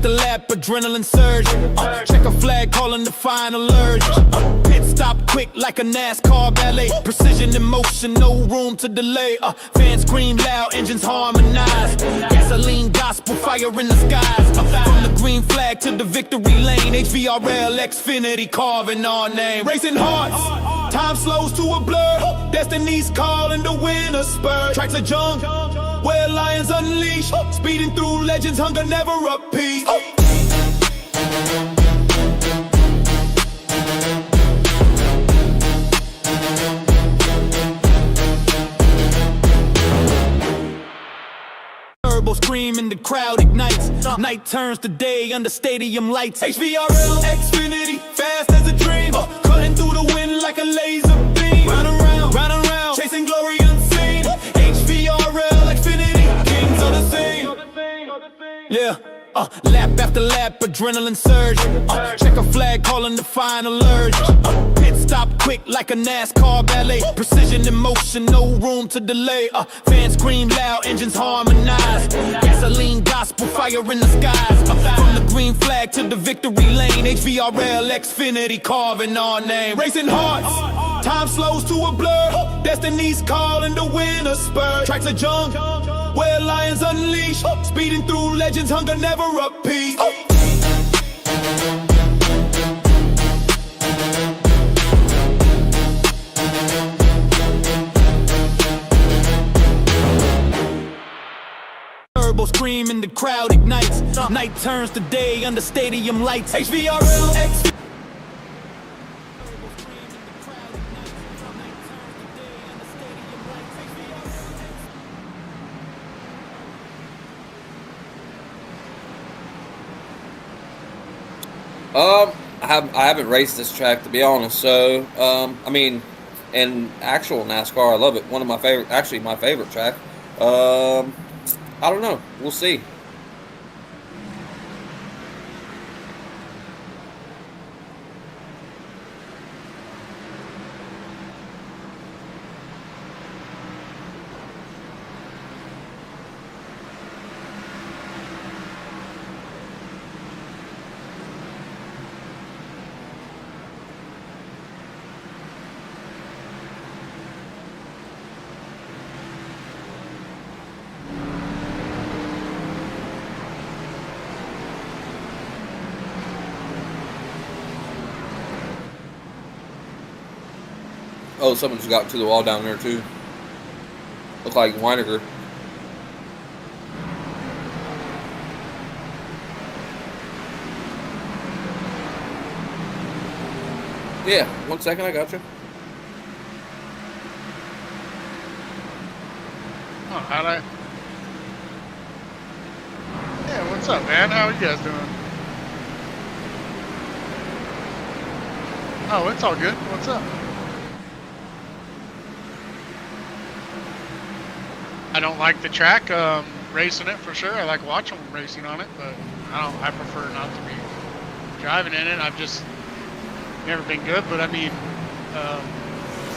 after lap, adrenaline surge. Check a flag, calling the final urge. Pit stop quick like a NASCAR ballet. Precision in motion, no room to delay. Fans scream loud, engines harmonize. Gasoline gospel, fire in the skies. From the green flag to the victory lane. HVRL, Xfinity, carving our name. Racing hearts, time slows to a blur. Destiny's calling, the winner spur. Tracks of junk, where lions unleash. Speeding through legends, hunger never repeat. Turbo screaming, the crowd ignites. Night turns to day under stadium lights. HVRL, Xfinity, fast as a dream. Cutting through the wind like a laser beam. Round and round, chasing glory unseen. HVRL, Xfinity, kings of the scene. Yeah. Lap after lap, adrenaline surge. Check a flag, calling the final urge. Pit stop quick like a NASCAR ballet. Precision in motion, no room to delay. Fans scream loud, engines harmonize. Gasoline gospel, fire in the skies. From the green flag to the victory lane. HVRL, Xfinity, carving our name. Racing hearts, time slows to a blur. Destiny's calling, the winner spur. Tracks of junk, where lions unleash. Speeding through legends, hunger never repeat. Turbo screaming, the crowd ignites. Night turns to day under stadium lights. HVRL, X. I haven't raced this track, to be honest. So, I mean, in actual NASCAR, I love it. One of my favorite, actually my favorite track. I don't know. We'll see. Oh, someone just got to the wall down there, too. Look like Weiniger. Yeah, 1 second, I got you. Oh, how'd I? Yeah, what's up, man? How are you guys doing? Oh, it's all good. What's up? I don't like the track, racing it for sure. I like watching them racing on it, but I prefer not to be driving in it. I've just never been good, but I mean,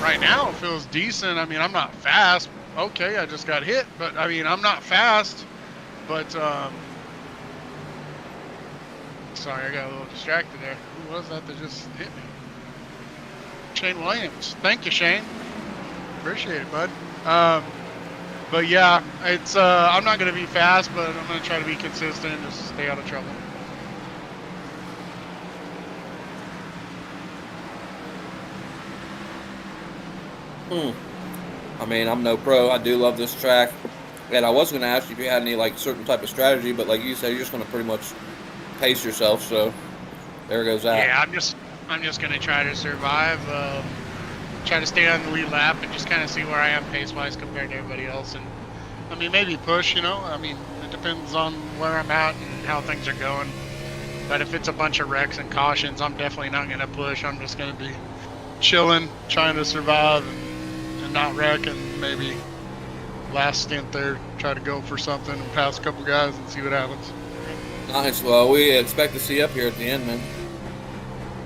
right now it feels decent. I mean, I'm not fast. Okay, I just got hit, but I mean, I'm not fast, but, sorry, I got a little distracted there. Who was that just hit me? Shane Williams. Thank you, Shane. Appreciate it, bud. But yeah, it's I'm not going to be fast, but I'm going to try to be consistent and just stay out of trouble. I mean, I'm no pro. I do love this track. And I was going to ask you if you had any, like, certain type of strategy, but like you said, you're just going to pretty much pace yourself, so there goes that. Yeah, I'm just going to try to survive, try to stay on the lead lap and just kind of see where I am pace-wise compared to everybody else. And, I mean, maybe push, you know. I mean, it depends on where I'm at and how things are going. But if it's a bunch of wrecks and cautions, I'm definitely not going to push. I'm just going to be chilling, trying to survive and not wreck, and maybe last stint there, try to go for something and pass a couple guys and see what happens. Nice. Well, we expect to see you up here at the end, man.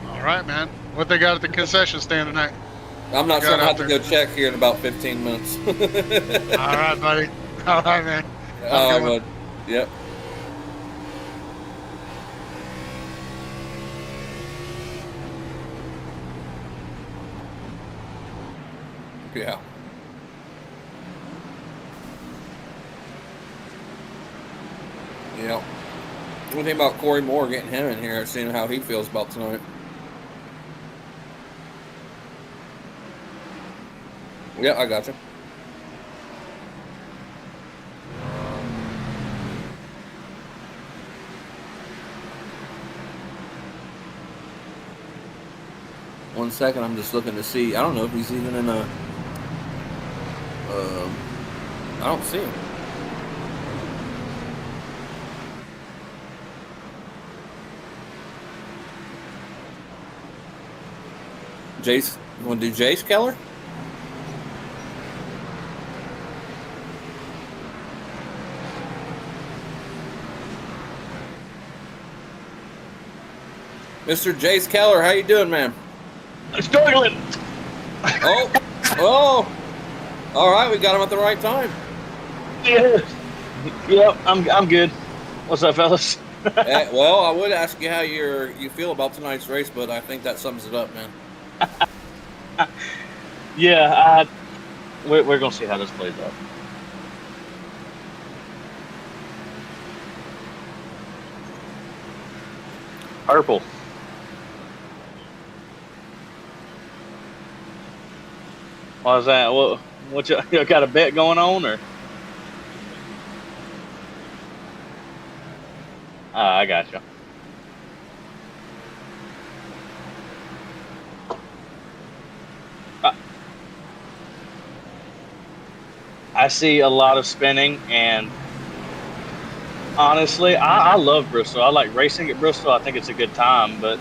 All right, man. What they got at the concession stand tonight? I'm not sure. I'll have to go check here in about 15 minutes. All right, buddy. All right, man. All right, bud. Yep. Yeah. Yeah. What do you think about Corey Moore getting him in here and seeing how he feels about tonight? Yeah, I got you. One second, I'm just looking to see. I don't know if he's even in a. I don't see him. Jace, you want to do Jace Keller? Mr. Jace Keller, how you doing, man? Struggling. Oh, all right, we got him at the right time. Yeah. Yep, I'm good. What's up, fellas? Well, I would ask you how you feel about tonight's race, but I think that sums it up, man. Yeah, we're gonna see how this plays out. Purple. Why's that? What you got a bet going on, or? I got you. I see a lot of spinning, and honestly, I love Bristol. I like racing at Bristol. I think it's a good time, but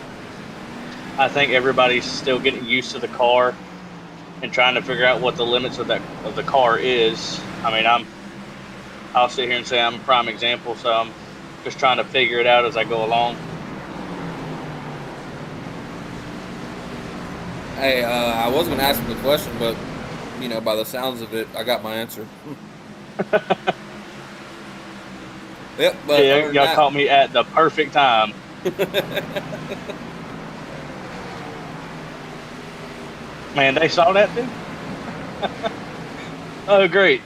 I think everybody's still getting used to the car and trying to figure out what the limits of the car is. I mean, I'll sit here and say I'm a prime example, so I'm just trying to figure it out as I go along. Hey, I was going to ask him the question, but you know, by the sounds of it, I got my answer. Yep, but yeah, y'all caught me at the perfect time. Man, they saw that too? Oh, great.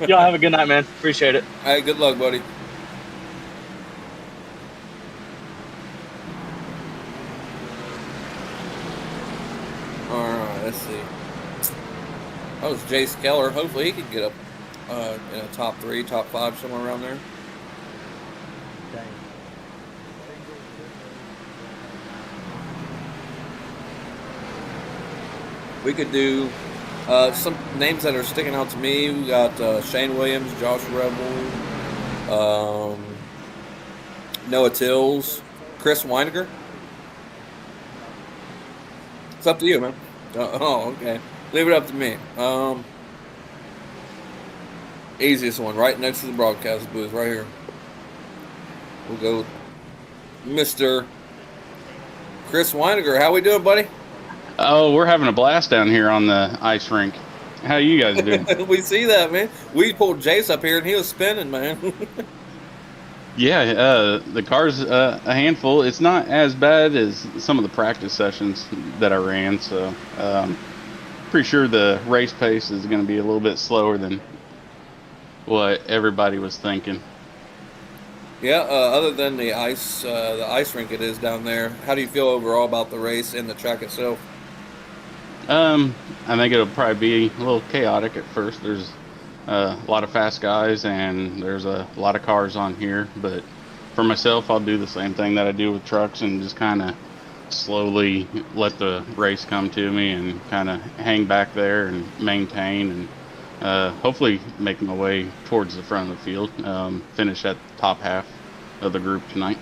Y'all have a good night, man. Appreciate it. Hey, good luck, buddy. All right, let's see. That was Jace Keller. Hopefully he could get up in a top 3, top 5, somewhere around there. We could do some names that are sticking out to me. We got Shane Williams, Josh Rebel, Noah Tills, Chris Weiniger. It's up to you, man. Oh, okay. Leave it up to me. Easiest one, right next to the broadcast booth, right here. We'll go with Mr. Chris Weiniger. How we doing, buddy? Oh, we're having a blast down here on the ice rink. How you guys doing? We see that, man. We pulled Jace up here, and he was spinning, man. Yeah, the car's a handful. It's not as bad as some of the practice sessions that I ran, so pretty sure the race pace is going to be a little bit slower than what everybody was thinking. Yeah, other than the ice rink it is down there, how do you feel overall about the race and the track itself? I think it'll probably be a little chaotic at first. There's a lot of fast guys and there's a lot of cars on here, but for myself, I'll do the same thing that I do with trucks and just kind of slowly let the race come to me and kind of hang back there and maintain and hopefully make my way towards the front of the field, finish at the top half of the group tonight.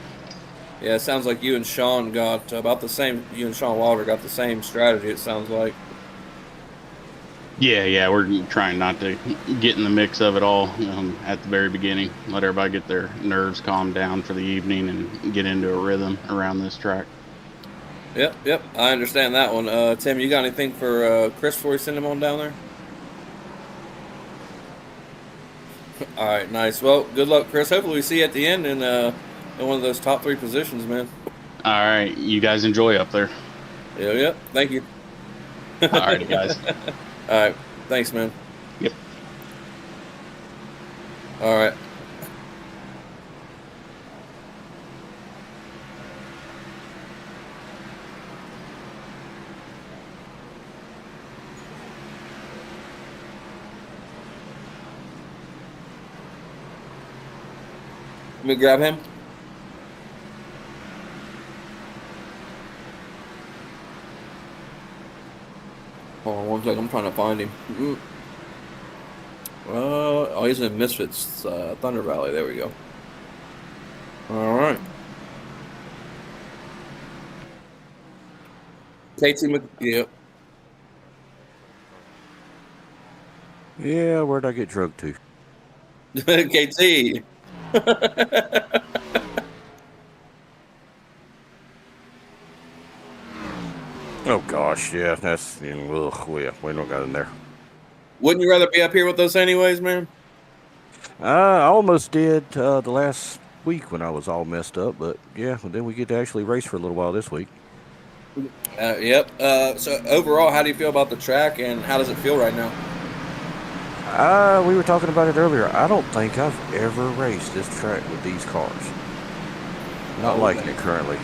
Yeah, it sounds like you and Sean got about the same. You and Sean Wilder got the same strategy, it sounds like. Yeah, we're trying not to get in the mix of it all at the very beginning. Let everybody get their nerves calmed down for the evening and get into a rhythm around this track. Yep, I understand that one. Tim, you got anything for Chris before we send him on down there? All right, nice. Well, good luck, Chris. Hopefully we see you at the end in one of those top 3 positions, man. All right, you guys enjoy up there. Yep, thank you. Alrighty, guys. All right. Thanks, man. Yep. All right. Let me grab him. Hold on one second. I'm trying to find him. Oh, he's in Misfits, Thunder Valley. There we go. All right. Yep. Yeah, where'd I get drugged to? KT. Oh gosh, yeah, that's we don't got in there. Wouldn't you rather be up here with us anyways, man? I almost did the last week when I was all messed up, but yeah, then we get to actually race for a little while this week. Yep. So overall, how do you feel about the track, and how does it feel right now? We were talking about it earlier. I don't think I've ever raced this track with these cars. Not liking it currently.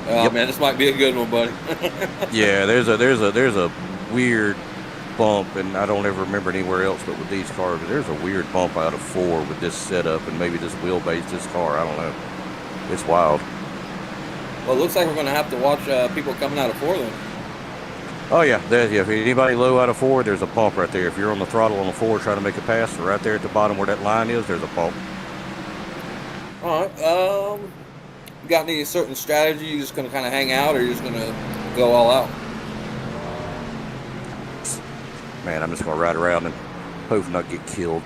Oh Yep. man, this might be a good one, buddy. Yeah, there's a weird bump, and I don't ever remember anywhere else but with these cars. But there's a weird bump out of 4 with this setup and maybe this wheelbase, this car. I don't know. It's wild. Well, it looks like we're going to have to watch people coming out of 4 then. Oh yeah, if anybody low out of 4, there's a bump right there. If you're on the throttle on a 4 trying to make a pass, right there at the bottom where that line is, there's a bump. All right. You got any certain strategy? You just going to kind of hang out, or you're just going to go all out? Man, I'm just gonna ride around and hope not get killed.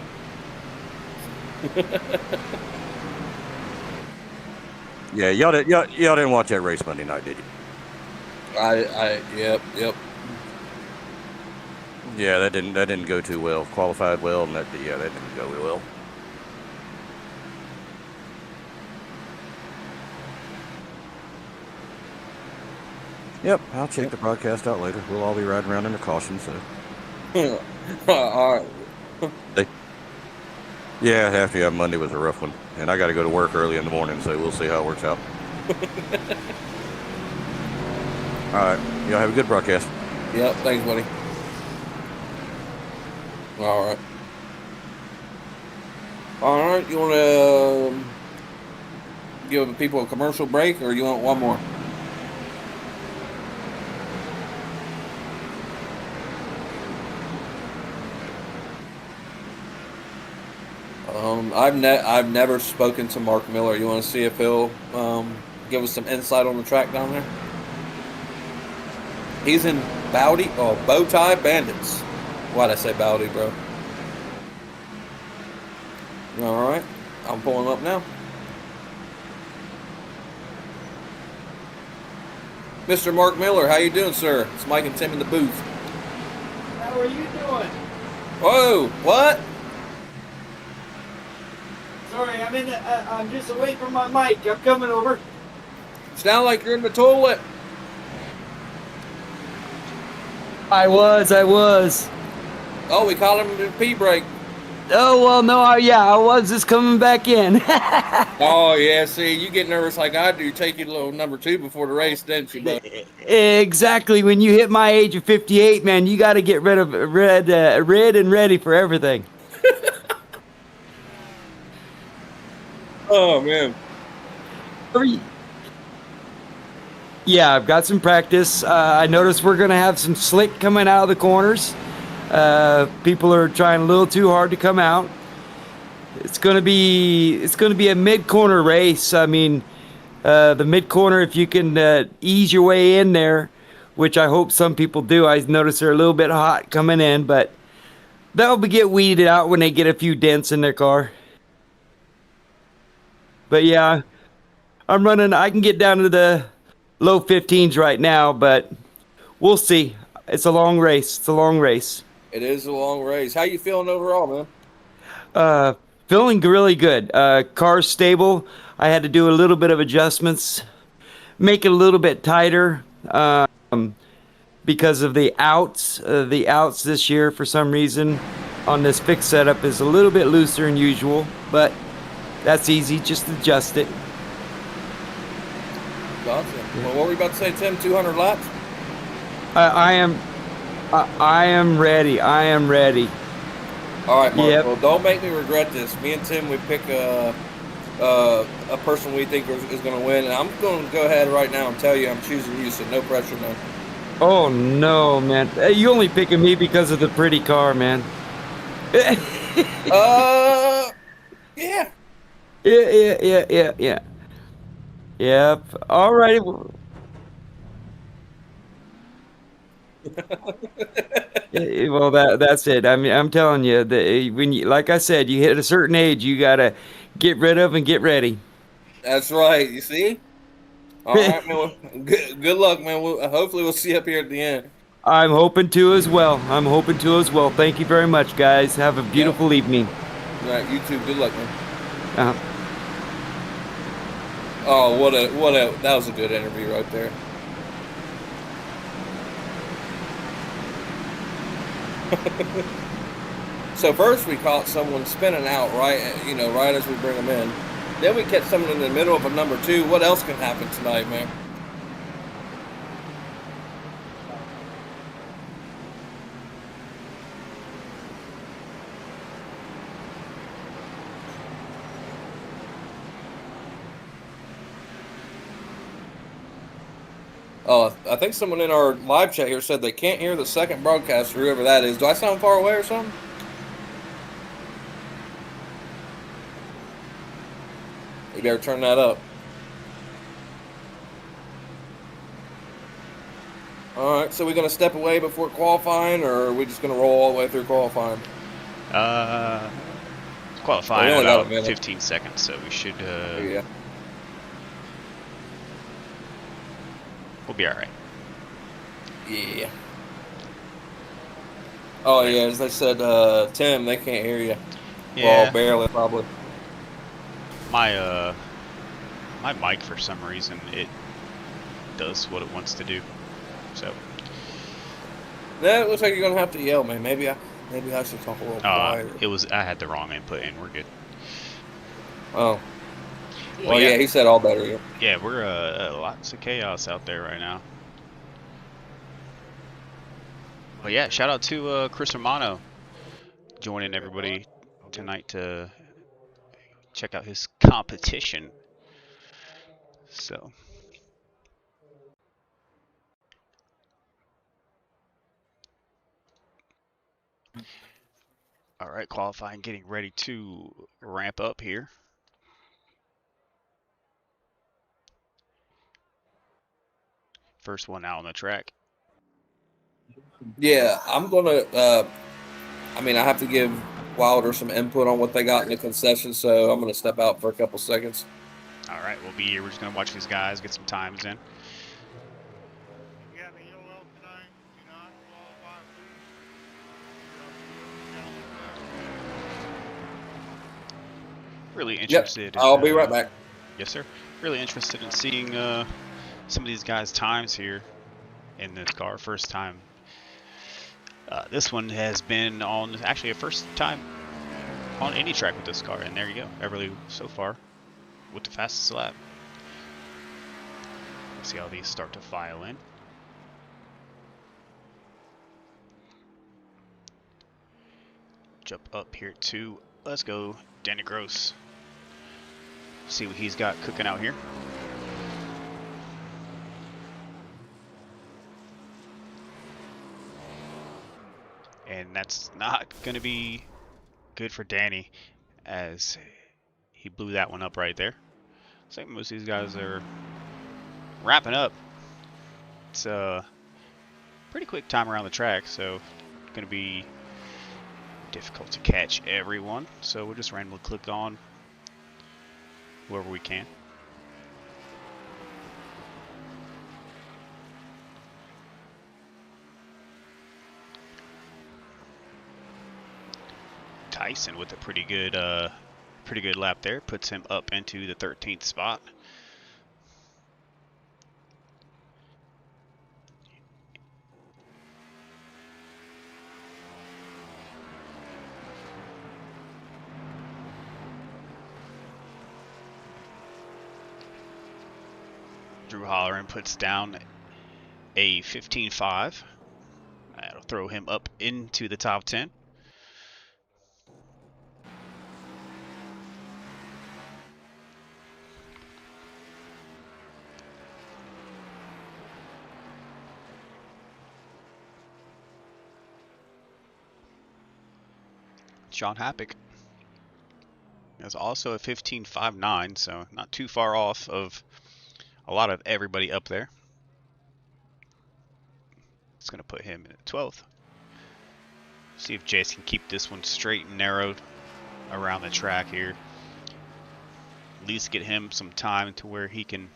Yeah, y'all didn't watch that race Monday night, did you? Yep. Yeah, that didn't go too well. Qualified well, and that didn't go well. Yep, I'll check the broadcast out later. We'll all be riding around under caution, so. All right. Yeah, Monday was a rough one, and I got to go to work early in the morning, so we'll see how it works out. All right, y'all have a good broadcast. Yep. Thanks, buddy. All right. All right. You want to give people a commercial break, or you want one more? I've never spoken to Mark Miller. You want to see if he'll give us some insight on the track down there? He's in Bowtie Bandits. Why'd I say Bowdy, bro? All right, I'm pulling up now. Mr. Mark Miller, how you doing, sir? It's Mike and Tim in the booth. How are you doing? Whoa, what? Sorry, I'm just away from my mic. I'm coming over. Sound like you're in the toilet. I was. Oh, we call him the pee break. Oh, well, no, I was just coming back in. Oh, yeah, see, you get nervous like I do. Take you to little number 2 before the race, didn't you, bud? Exactly. When you hit my age of 58, man, you got to get rid and ready for everything. Oh, man. Yeah, I've got some practice. I noticed we're going to have some slick coming out of the corners. People are trying a little too hard to come out. It's going to be a mid-corner race. I mean, the mid-corner, if you can ease your way in there, which I hope some people do. I notice they're a little bit hot coming in, but they'll get weeded out when they get a few dents in their car. But yeah, I can get down to the low 15s right now, but we'll see. It's a long race. It is a long race. How you feeling overall, man? Feeling really good. Car's stable. I had to do a little bit of adjustments, make it a little bit tighter because of the outs. The outs this year, for some reason, on this fixed setup is a little bit looser than usual, but that's easy. Just adjust it. Gotcha. Well, what were we about to say, Tim? 200 laps? I am ready. I am ready. All right, Mark. Yep. Well, don't make me regret this. Me and Tim, we pick a person we think is going to win, and I'm going to go ahead right now and tell you I'm choosing you, so no pressure, man. Oh no, man! You only picking me because of the pretty car, man. Yeah. Yeah. Yep. All right. Well, that's it. I mean, I'm telling you that when you, like I said, you hit a certain age, you gotta get rid of and get ready. That's right. You see? All right, man. Well, good luck, man. Hopefully we'll see you up here at the end. I'm hoping to as well. Thank you very much, guys. Have a beautiful evening. All right, you too. Good luck, man. Uh-huh. Oh, that was a good interview right there. So first we caught someone spinning out right as we bring them in. Then we catch someone in the middle of a number 2. What else can happen tonight, man? I think someone in our live chat here said they can't hear the second broadcaster, whoever that is. Do I sound far away or something? You better turn that up. All right, so we're going to step away before qualifying, or are we just going to roll all the way through qualifying? Qualifying in about 15 seconds, so we should... Yeah. We'll be all right. Yeah. Oh, yeah, as they said, Tim, they can't hear you. Yeah. Well, barely, probably. My mic, for some reason, it does what it wants to do. So. Yeah, it looks like you're going to have to yell, man. Maybe I should talk a little quieter. I had the wrong input in. We're good. Oh. Well, yeah, he said all better. Yeah, we're lots of chaos out there right now. But yeah, shout out to Chris Romano joining everybody tonight to check out his competition. So. All right, qualifying, getting ready to ramp up here. First one out on the track. Yeah, I'm going to, I have to give Wilder some input on what they got in the concession, so I'm going to step out for a couple seconds. All right, we'll be here. We're just going to watch these guys get some times in. Really interested. Yep, I'll be right back. Yes, sir. Really interested in seeing some of these guys' times here in this car. First time. This one has been on actually a first time on any track with this car, and there you go. Everly so far with the fastest lap. Let's see how these start to file in. Jump up here to, let's go, Danny Gross. See what he's got cooking out here. And that's not going to be good for Danny, as he blew that one up right there. Looks like most of these guys are wrapping up. It's a pretty quick time around the track, so it's going to be difficult to catch everyone. So we'll just randomly click on whoever we can. Tyson with a pretty good lap there, puts him up into the 13th spot. Drew Holleran puts down a 15.5. That'll throw him up into the top 10. Sean Happick is also a 15.59, so not too far off of a lot of everybody up there. It's going to put him in 12th. See if Jace can keep this one straight and narrowed around the track here. At least get him some time to where he can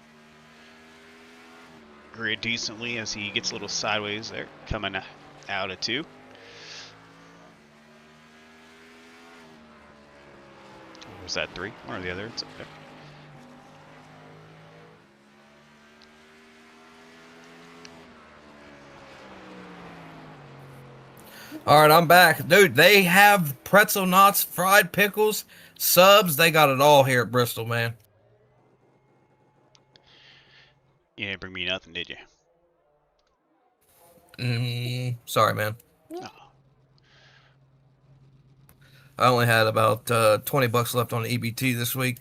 grid decently as he gets a little sideways there, coming out of 2. Or was that 3? One or the other. It's up there. All right, I'm back. Dude, they have pretzel knots, fried pickles, subs. They got it all here at Bristol, man. You didn't bring me nothing, did you? Sorry, man. No. I only had about $20 left on the EBT this week.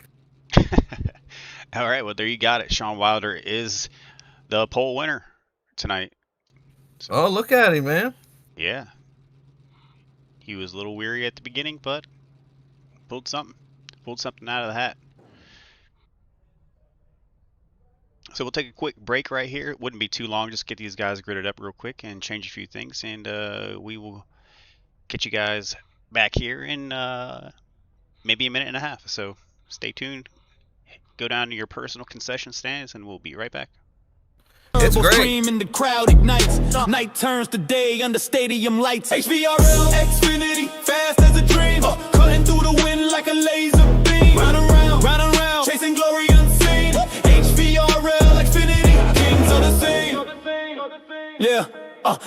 All right, well, there you got it. Sean Wilder is the pole winner tonight. So, Oh, look at him, man. yeah. He was a little weary at the beginning, but pulled something out of the hat. So we'll take a quick break right here. It wouldn't be too long. Just get these guys gridded up real quick and change a few things, and we will get you guys back here in maybe a minute and a half. So stay tuned. Go down to your personal concession stands, and we'll be right back. It's Turbo great. scream and the crowd ignites. Night turns to day under stadium lights. HVRL, Xfinity, fast as a dream. Cutting through the wind like a laser beam. Round and round, chasing glory unseen. HVRL, Xfinity, kings of the scene. Yeah.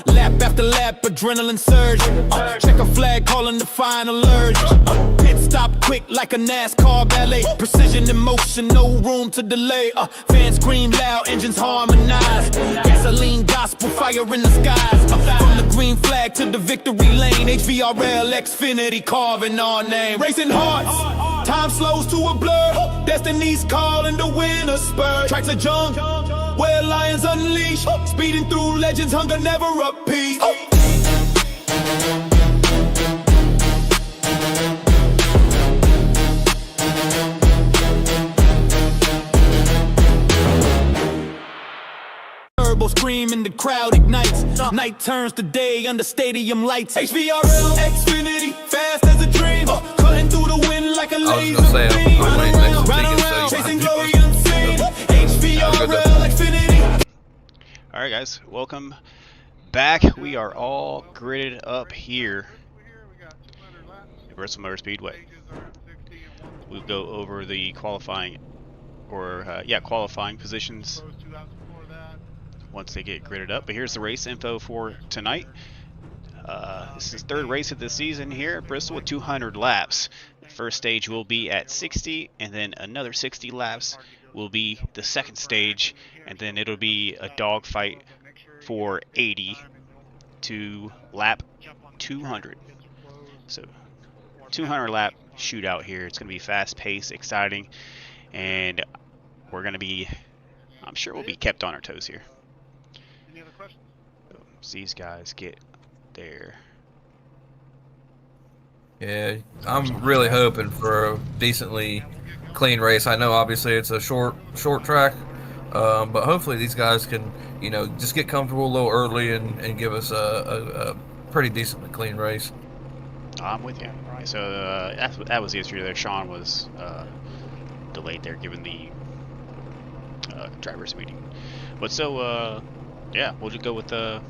Lap after lap, adrenaline surge. Check a flag calling the final urge. Pit stop quick like a NASCAR ballet. Precision in motion, no room to delay. Fans scream loud, engines harmonize. Gasoline, gospel, fire in the skies. From the green flag to the victory lane. HVRL, Xfinity, carving our name. Racing hearts, time slows to a blur. Destiny's calling the winner spur. Tracks are junk, where lions unleash. Speeding through legends, hunger never appease. Turbo scream and the crowd ignites. Night turns to day under stadium lights. HVRL, Xfinity, fast as a dream. Cutting through the wind like a laser gonna say, beam. I'm waiting next Round weekend, and round, so you chasing might glory be- unseen. HVRL, Xfinity. All right, guys, welcome back. We are all gridded up here at Bristol Motor Speedway. We'll go over the qualifying positions once they get gridded up. But here's the race info for tonight. This is the third race of the season here at Bristol with 200 laps. The first stage will be at 60, and then another 60 laps will be the second stage, and then it'll be a dogfight for 80 to lap 200. So 200 lap shootout here. It's going to be fast paced, exciting, and we're going to be, I'm sure we'll be kept on our toes here. So these guys get there. Yeah, I'm really hoping for a decently clean race. I know obviously it's a short track, but hopefully these guys can, just get comfortable a little early and give us a pretty decently clean race. I'm with you. So that was the issue there. Sean was delayed there given the driver's meeting. But so, yeah, we'll just go with the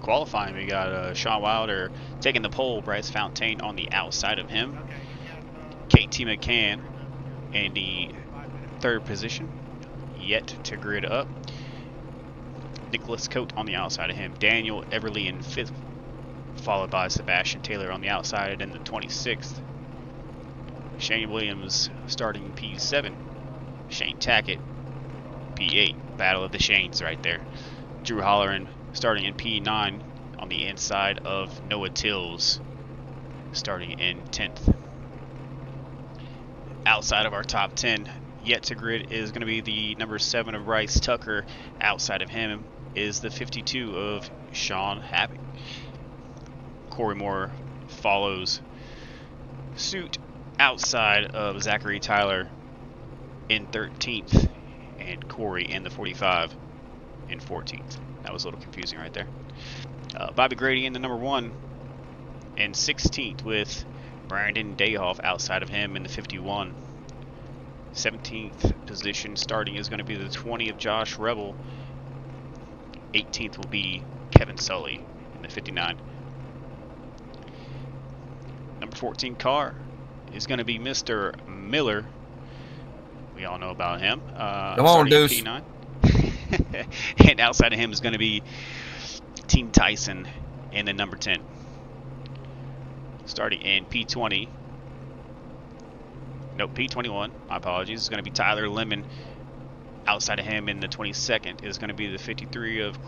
qualifying. We got Sean Wilder taking the pole, Bryce Fontaine on the outside of him, KT McCann in the third position, yet to grid up. Nicholas Coate on the outside of him, Daniel Everly in 5th, followed by Sebastian Taylor on the outside in the 26th. Shane Williams starting P7, Shane Tackett P8. Battle of the Shanes right there. Drew Holleran starting in P9 on the inside of Noah Tills, starting in 10th. Outside of our top 10, yet to grid is going to be the number 7 of Bryce Tucker. Outside of him is the 52 of Sean Happy. Corey Moore follows suit outside of Zachary Tyler in 13th, and Corey in the 45 in 14th. That was a little confusing right there. Bobby Grady in the number 1 and 16th, with Brandon Dayhoff outside of him in the 51. 17th position starting is going to be the 20 of Josh Rebel. 18th will be Kevin Sully in the 59. Number 14 car is going to be Mr. Miller. We all know about him. Come on, Deuce. P9. And outside of him is going to be Team Tyson in the number 10. Starting in P20. Nope, P21. My apologies. It's going to be Tyler Lemon. Outside of him in the 22nd is going to be the 53 of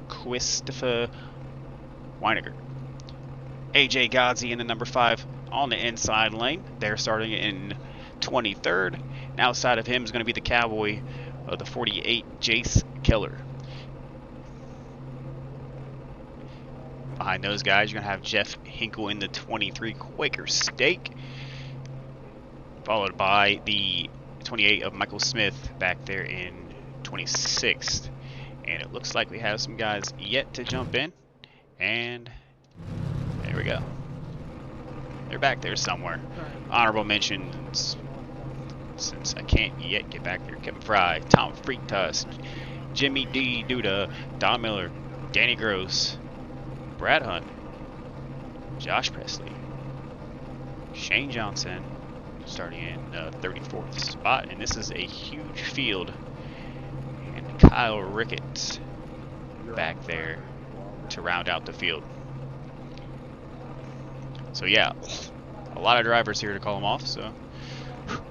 Christopher Weiniger. AJ Godsey in the number 5 on the inside lane. They're starting in 23rd. And outside of him is going to be the Cowboy of the 48, Jace Keller. Behind those guys, you're going to have Jeff Hinkle in the 23 Quaker Steak, followed by the 28 of Michael Smith back there in 26th. And it looks like we have some guys yet to jump in. And there we go. They're back there somewhere. Honorable mentions, since I can't yet get back there: Kevin Fry, Tom Freaktusk, Jimmy D. Duda, Don Miller, Danny Gross, Brad Hunt, Josh Presley, Shane Johnson, starting in 34th spot. And this is a huge field. And Kyle Ricketts back there to round out the field. So yeah, a lot of drivers here to call them off, so a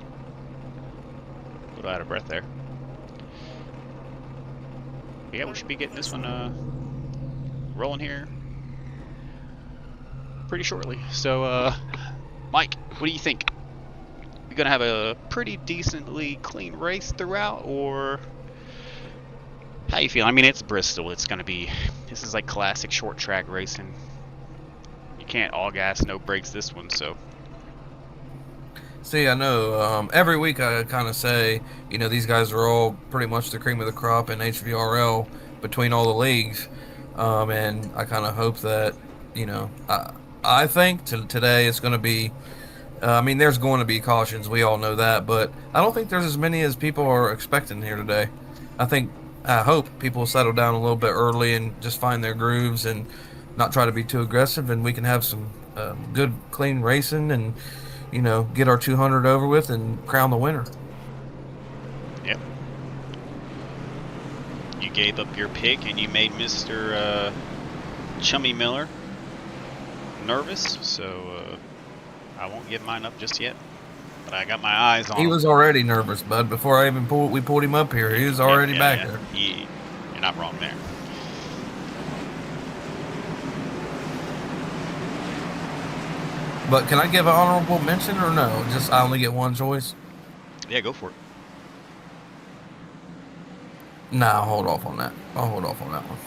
little out of breath there. But yeah, we should be getting this one rolling here pretty shortly. So Mike, what do you think? We gonna have a pretty decently clean race throughout, or how you feel? I mean, it's Bristol. It's gonna be, this is like classic short track racing. You can't all gas, no brakes this one, so. See, I know every week I kind of say, you know, these guys are all pretty much the cream of the crop in HVRL between all the leagues, and I kind of hope that, you know, I think today it's going to be, I mean, there's going to be cautions, we all know that, but I don't think there's as many as people are expecting here today. I hope people settle down a little bit early and just find their grooves and not try to be too aggressive, and we can have some good, clean racing and, you know, get our 200 over with and crown the winner. Yep. You gave up your pick and you made Mr. Chummy Miller nervous, so I won't give mine up just yet. But I got my eyes on him. He was already nervous, bud. Before I even pulled him up here, he was already back there. You're not wrong there. But can I give an honorable mention or no? Just I only get one choice? Yeah, go for it. Nah, I'll hold off on that. I'll hold off on that one.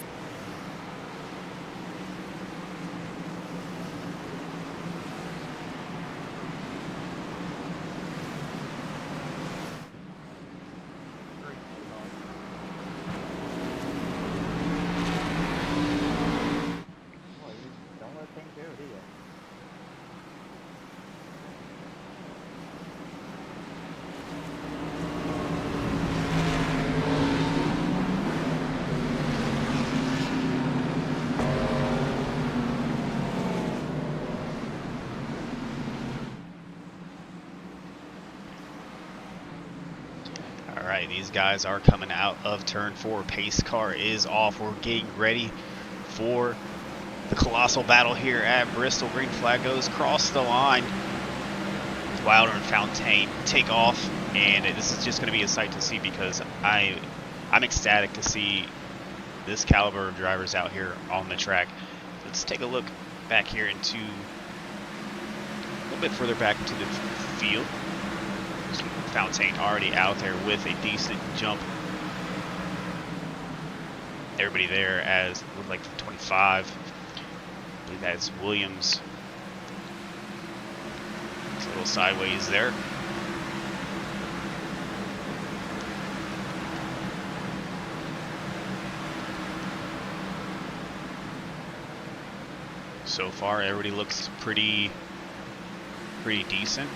Alright, these guys are coming out of turn 4. Pace car is off. We're getting ready for the colossal battle here at Bristol. Green flag goes across the line. Wilder and Fontaine take off, and this is just going to be a sight to see because I I'm ecstatic to see this caliber of drivers out here on the track. Let's take a look back here into a little bit further back into the field. Fontaine already out there with a decent jump. Everybody there as looked like 25. I believe that's Williams. It's a little sideways there. So far, everybody looks pretty decent.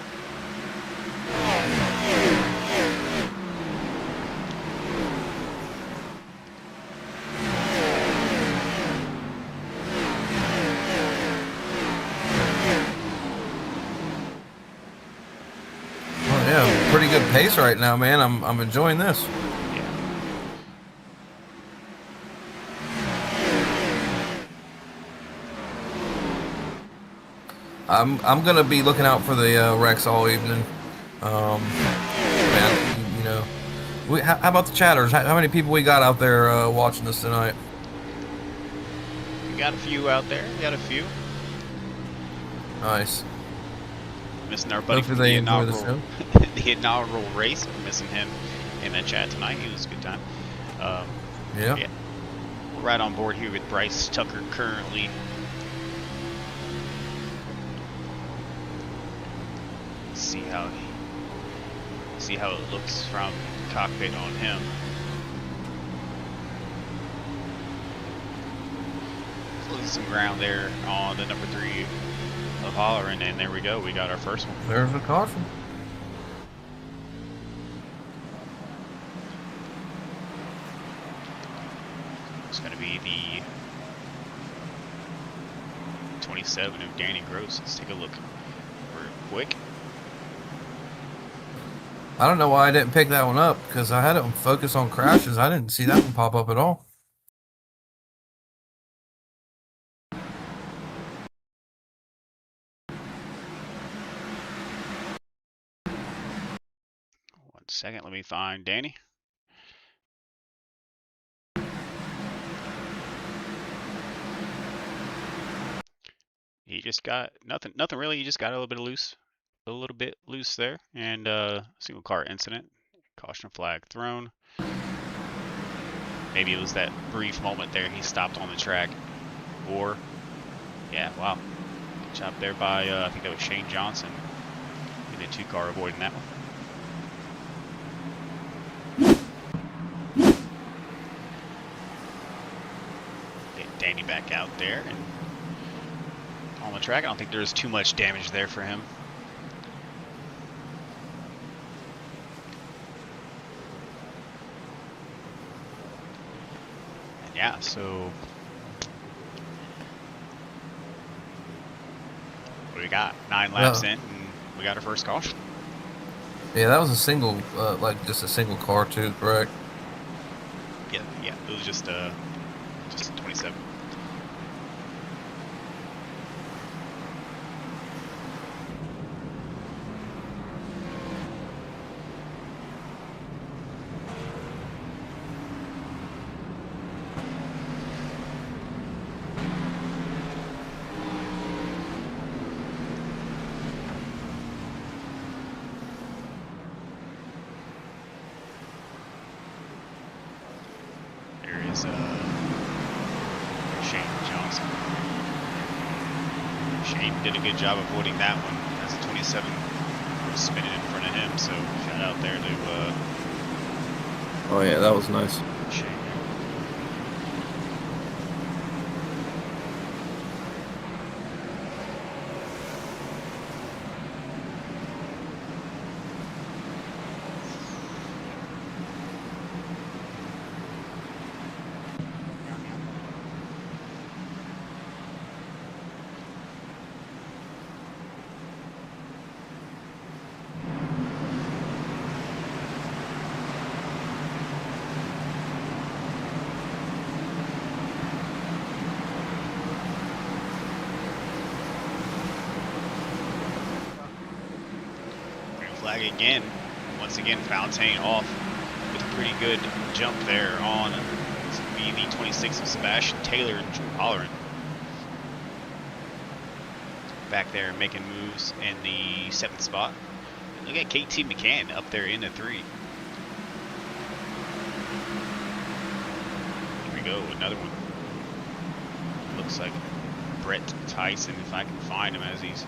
Oh yeah, pretty good pace right now, man. I'm enjoying this. I'm gonna be looking out for the wrecks all evening. Man, you know, how about the chatters? How many people we got out there watching this tonight? We got a few out there. We got a few. Nice. Missing our buddy from Hopefully the they enjoy inaugural, the inaugural race. We're missing him in the chat tonight. It was a good time. Yeah. We're right on board here with Bryce Tucker currently. See how it looks from the cockpit on him. Losing some ground there on the number 3 of Holleran, and there we go. We got our first one. There's a caution. It's going to be the 27 of Danny Gross. Let's take a look real quick. I don't know why I didn't pick that one up, because I had it on focus on crashes. I didn't see that one pop up at all. One second, let me find Danny. He just got nothing really. He just got a little bit loose there, and single car incident, caution flag thrown. Maybe it was that brief moment there he stopped on the track, or yeah, wow, good job there by I think that was Shane Johnson in a 2-car avoiding that one. Get Danny back out there and on the track. I don't think there's too much damage there for him. And yeah, so what do we got? 9 laps in, and we got our first caution. Yeah, that was a single, like just a single car too, correct? Yeah, it was just 27. Shane Johnson. Shane did a good job avoiding that one as a 27 was spinning in front of him, so shout out there to Oh yeah, that was nice. Shane. Flag again. Once again, Fontaine off. with a pretty good jump there on the 26 of Sebastian Taylor and Drew Holleran. Back there making moves in the 7th spot. Look at KT McCann up there in the 3. Here we go, another one. Looks like Brett Tyson, if I can find him, as he's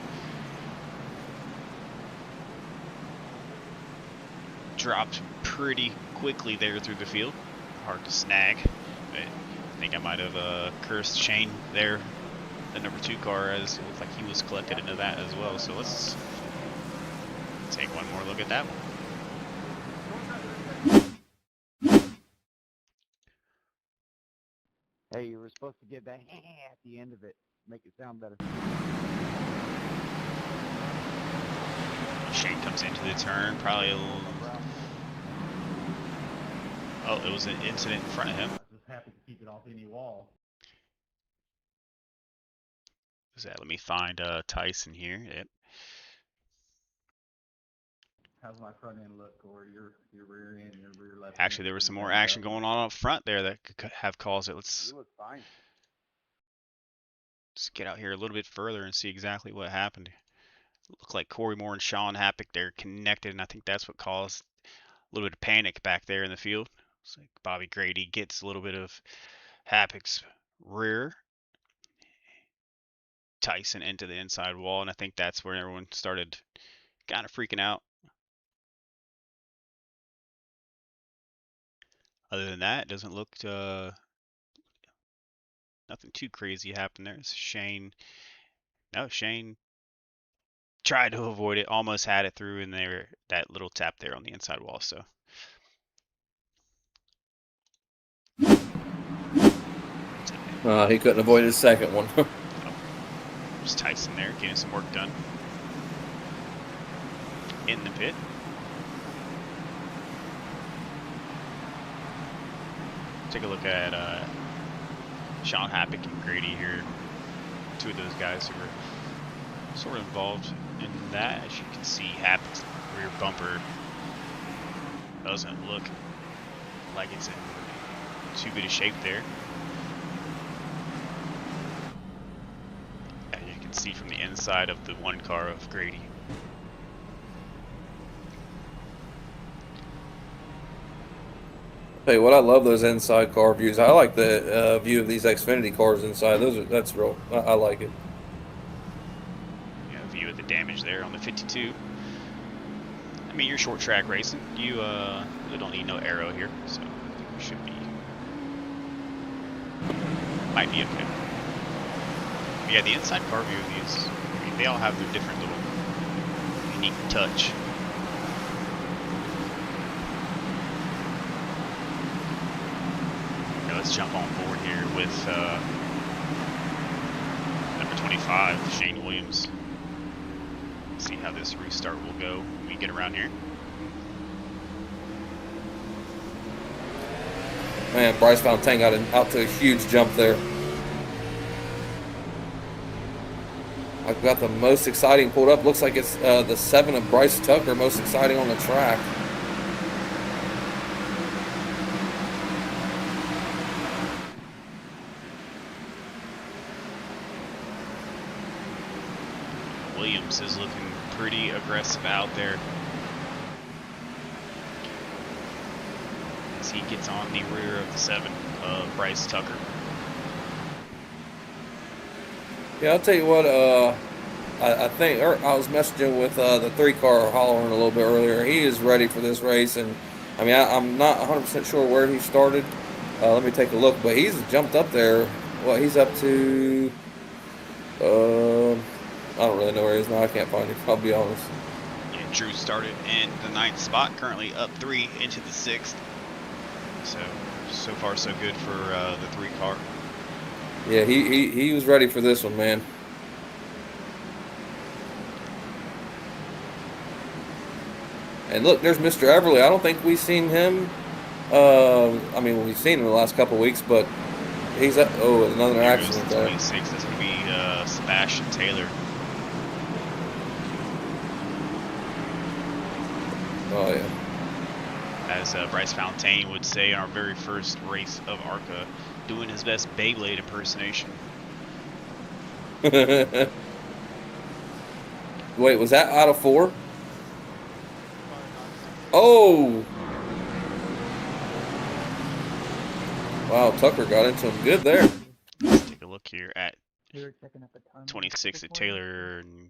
dropped pretty quickly there through the field. Hard to snag, but I think I might have cursed Shane there, the number 2 car, as it looked like he was collected into that as well. So let's take one more look at that one. Hey, you were supposed to get that at the end of it. Make it sound better. Shane comes into the turn, probably a little... Oh, it was an incident in front of him. Just happy to keep it off any wall. Who's that? Let me find Tyson here. Yep. How's my front end look, or your rear end, your rear left? Actually, there was some more action going on up front there that could have caused it. Let's You look fine. just get out here a little bit further and see exactly what happened. Looked like Corey Moore and Sean Happick, they're connected, and I think that's what caused a little bit of panic back there in the field. It's like Bobby Grady gets a little bit of Happick's rear, Tyson into the inside wall, and I think that's where everyone started kind of freaking out. Other than that, it doesn't look nothing too crazy happened there. It's Shane. No, Shane tried to avoid it, almost had it through in there, that little tap there on the inside wall. So He couldn't avoid his second one. just Tyson there getting some work done in the pit. Take a look at Sean Happick and Grady here. 2 of those guys who were sort of involved in that. As you can see, Happick's rear bumper doesn't look like it's in too good a shape there. As you can see from the inside of the 1 car of Grady. Tell you what, I love those inside car views. I like the view of these Xfinity cars inside. That's real. I like it. Yeah, view of the damage there on the 52. I mean, you're short track racing. You really don't need no aero here, so I think we should be, might be okay. But yeah, the inside car view of these, I mean, they all have their different little unique touch. Let's jump on board here with number 25, Shane Williams. See how this restart will go when we get around here. Man, Bryce Fontaine got out to a huge jump there. I've got the most exciting pulled up. Looks like it's the 7 of Bryce Tucker, most exciting on the track. Williams is looking pretty aggressive out there as he gets on the rear of the 7 of Bryce Tucker. Yeah, I'll tell you what, I think I was messaging with the 3 car Holleran a little bit earlier. He is ready for this race, and I mean, I'm not 100% sure where he started. Let me take a look, but he's jumped up there. Well, he's up to, I don't really know where he is now. I can't find him, I'll be honest. Yeah, Drew started in the 9th spot, currently up 3 into the 6th. So far so good for the 3 car. Yeah, he was ready for this one, man. And look, there's Mr. Everly. I don't think we've seen him. I mean, we've seen him in the last couple of weeks, but he's at, another accident there. 26, that's going to be Sebastian Taylor. Oh, yeah. As Bryce Fontaine would say in our very first race of ARCA, doing his best Beyblade impersonation. Wait, was that out of 4? Oh! Wow, Tucker got into him good there. Let's take a look here at 26 at Taylor. And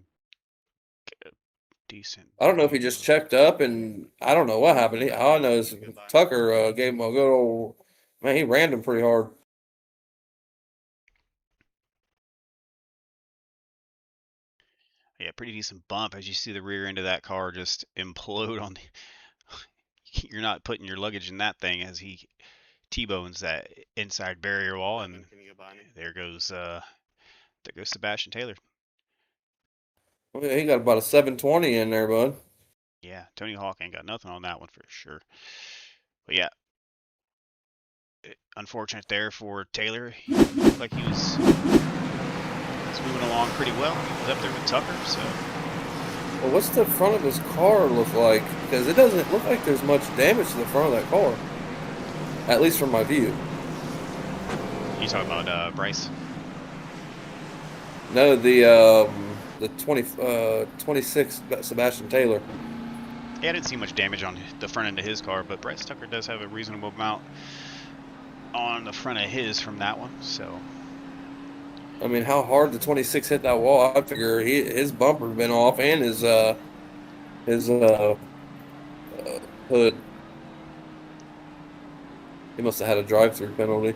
decent. I don't know if he just checked up, and I don't know what happened. All I know is Tucker gave him a good old, man, he rammed him pretty hard. Yeah, pretty decent bump as you see the rear end of that car just implode on the, you're not putting your luggage in that thing as he T-bones that inside barrier wall, and there goes Sebastian Taylor. Well, yeah, he got about a 720 in there, bud. Yeah, Tony Hawk ain't got nothing on that one for sure. But yeah, unfortunate there for Taylor. He looked like he was moving along pretty well. He was up there with Tucker, so. Well, what's the front of his car look like? Because it doesn't look like there's much damage to the front of that car. At least from my view. You talking about Bryce? No, the 26 Sebastian Taylor. Yeah, I didn't see much damage on the front end of his car, but Bryce Tucker does have a reasonable amount on the front of his from that one, so. I mean, how hard the 26 hit that wall? I figure his bumper's been off and his hood. He must have had a drive-through penalty.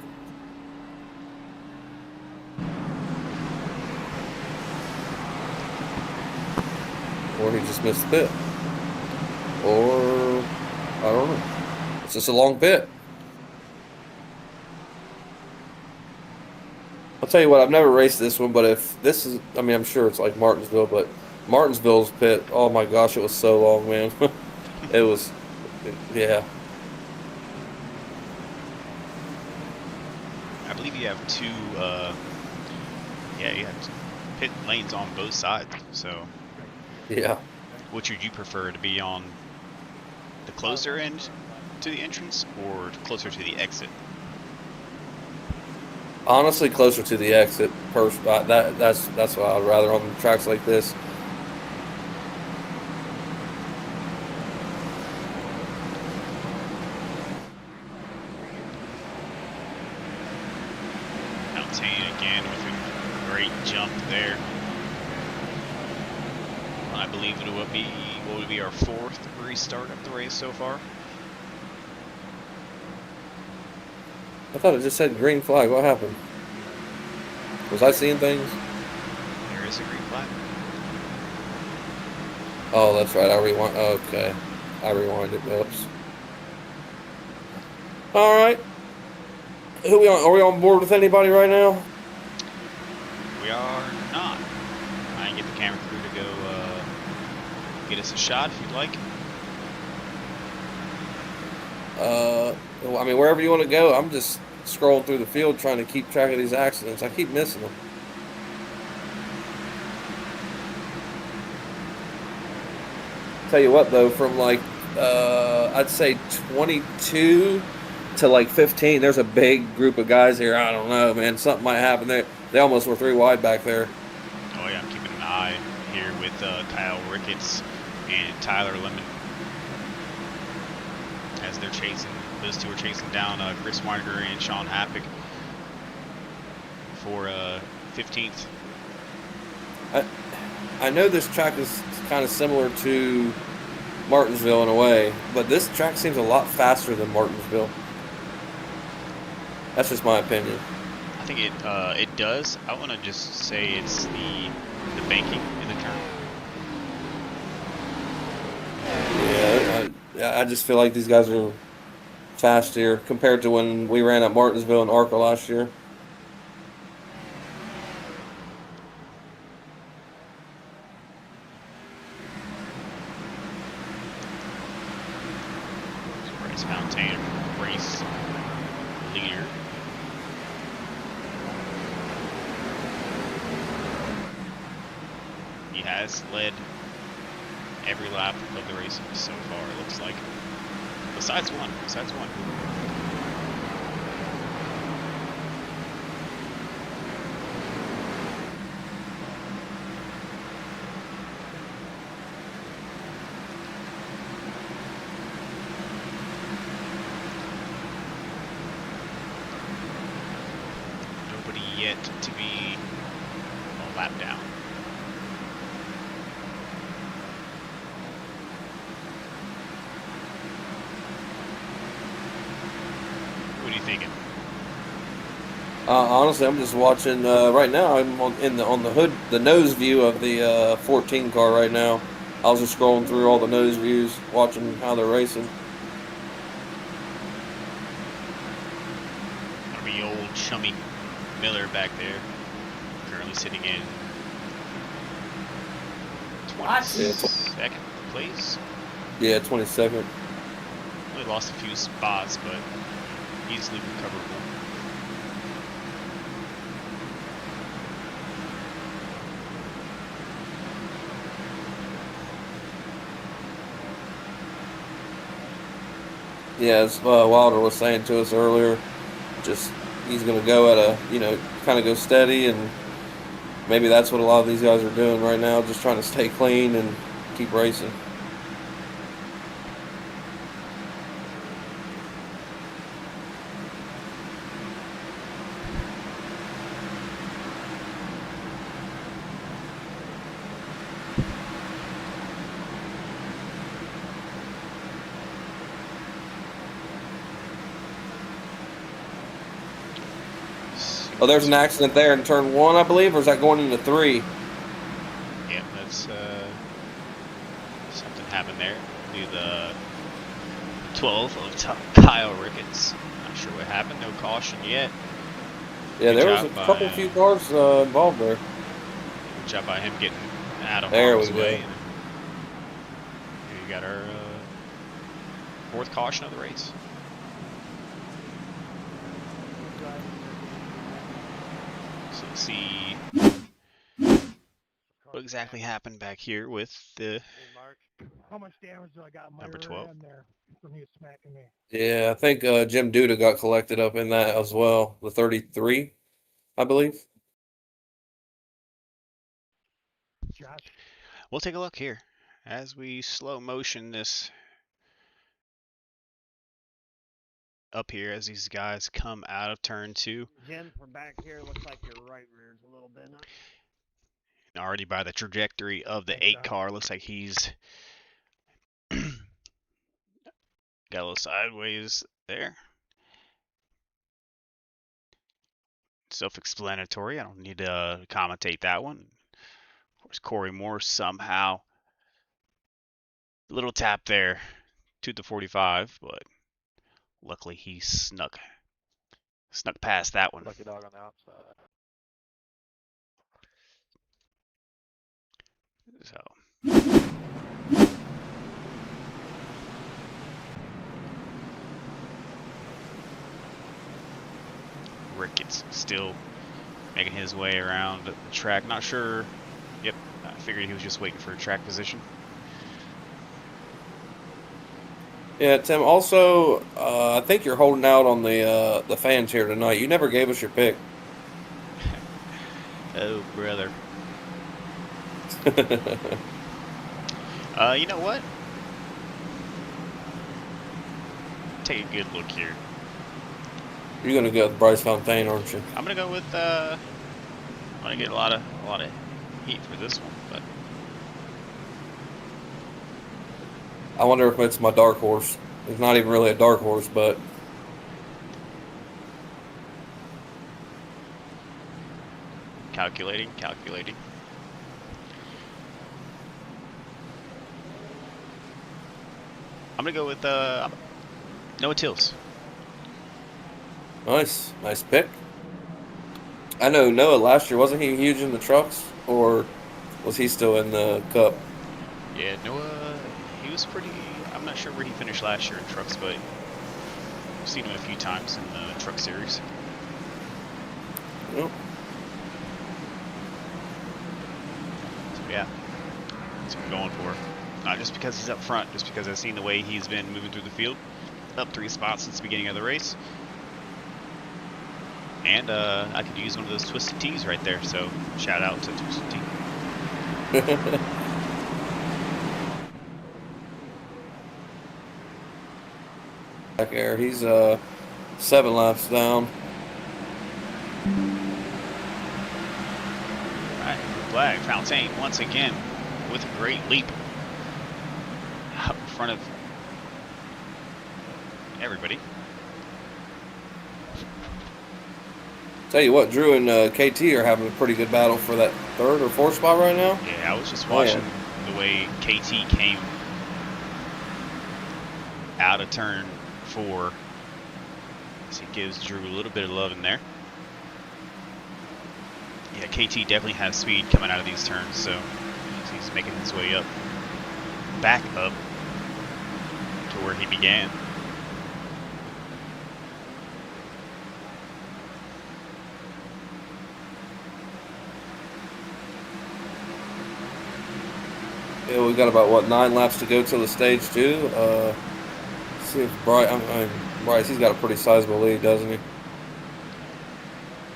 Or he just missed the pit. Or, I don't know. It's just a long pit. I'll tell you what, I've never raced this one, but if this is, I mean, I'm sure it's like Martinsville, but Martinsville's pit, oh my gosh, it was so long, man. It was, yeah. I believe you have two, you have pit lanes on both sides, so. Yeah. Which would you prefer, to be on the closer end to the entrance or closer to the exit? Honestly, closer to the exit. That's what I'd rather on tracks like this. Fontaine again with a great jump there. I believe it will be our 4th restart of the race so far. I thought it just said green flag. What happened? Was I seeing things? There is a green flag. Oh, that's right. I rewind. Okay. I rewinded. Oops. All right. Who we on? Are we on board with anybody right now? We are not. I can get the camera crew to go get us a shot if you'd like. Well, I mean, wherever you want to go. I'm just scrolling through the field trying to keep track of these accidents. I keep missing them. Tell you what, though, from like, I'd say 22 to like 15, there's a big group of guys here. I don't know, man. Something might happen there. They almost were 3 wide back there. Oh, yeah, I'm keeping an eye here with Kyle Ricketts and Tyler Lemon as they're chasing. Those two are chasing down Chris Weiniger and Sean Happick for 15th. I know this track is kind of similar to Martinsville in a way, but this track seems a lot faster than Martinsville. That's just my opinion. I think it does. I want to just say it's the banking in the turn. Yeah, I just feel like these guys are fast here compared to when we ran at Martinsville and ARCA last year. Bryce Fontaine, race leader. He has led every lap of the race so far, it looks like. Besides one. Besides one. Nobody yet to be a lap down. What are you thinking? Honestly, I'm just watching right now. I'm on the hood, the nose view of the 14 car right now. I was just scrolling through all the nose views, watching how they're racing. Gonna be old chummy Miller back there, currently sitting in 22nd place. Yeah, 22nd. Only lost a few spots, but easily recoverable. Yeah, as Wilder was saying to us earlier, just he's going to go at a, kind of go steady, and maybe that's what a lot of these guys are doing right now, just trying to stay clean and keep racing. Oh, there's an accident there in turn 1, I believe, or is that going into 3? Yeah, that's something happened there. The 12 of Kyle Ricketts. Not sure what happened. No caution yet. Yeah, Good there was job a couple by, few cars involved there. Good job by him getting out of There harm's we go. way. And here you got our 4th caution of the race. So let's see what exactly happened back here with the How much damage do I got in my number rear 12. end there from you smacking me? Yeah, I think Jim Duda got collected up in that as well. The 33, I believe. Josh? We'll take a look here as we slow motion this up here as these guys come out of turn 2. Jim, from back here, looks like your right rear's a little bent up. And already by the trajectory of the 8 car, looks like he's got a little sideways there. Self-explanatory. I don't need to commentate that one. Of course, Corey Moore somehow a little tap there to the 45, but luckily he snuck past that one. Lucky dog on the outside. So Ricketts still making his way around the track. Not sure. Yep, I figured he was just waiting for a track position. Yeah, Tim. Also, I think you're holding out on the fans here tonight. You never gave us your pick. Oh, brother. You know what? Take a good look here. You're gonna go with Bryce Fontaine, aren't you? I'm gonna go with. I'm gonna get a lot of heat for this one, but I wonder if it's my dark horse. It's not even really a dark horse, but calculating. I'm gonna go with Noah Tills. nice pick. I know Noah last year, wasn't he huge in the trucks, or was he still in the Cup? Yeah, Noah, he was pretty. I'm not sure where he finished last year in trucks, but I've seen him a few times in the truck series. Yep. So yeah, that's what I'm going for. Not just because he's up front, just because I've seen the way he's been moving through the field. up 3 spots since the beginning of the race. And I could use one of those Twisted Tees right there, so shout out to Twisted Tee. Back there, he's 7 laps down. Alright, flag. Fontaine once again with a great leap out in front of everybody. Tell you what, Drew and KT are having a pretty good battle for that 3rd or 4th spot right now. Yeah, I was just watching the way KT came out of turn 4. So he gives Drew a little bit of love in there. Yeah, KT definitely has speed coming out of these turns, so he's making his way up, back up to where he began. Yeah, we've got about, what, 9 laps to go till the stage 2. See if Bryce, he's got a pretty sizable lead, doesn't he?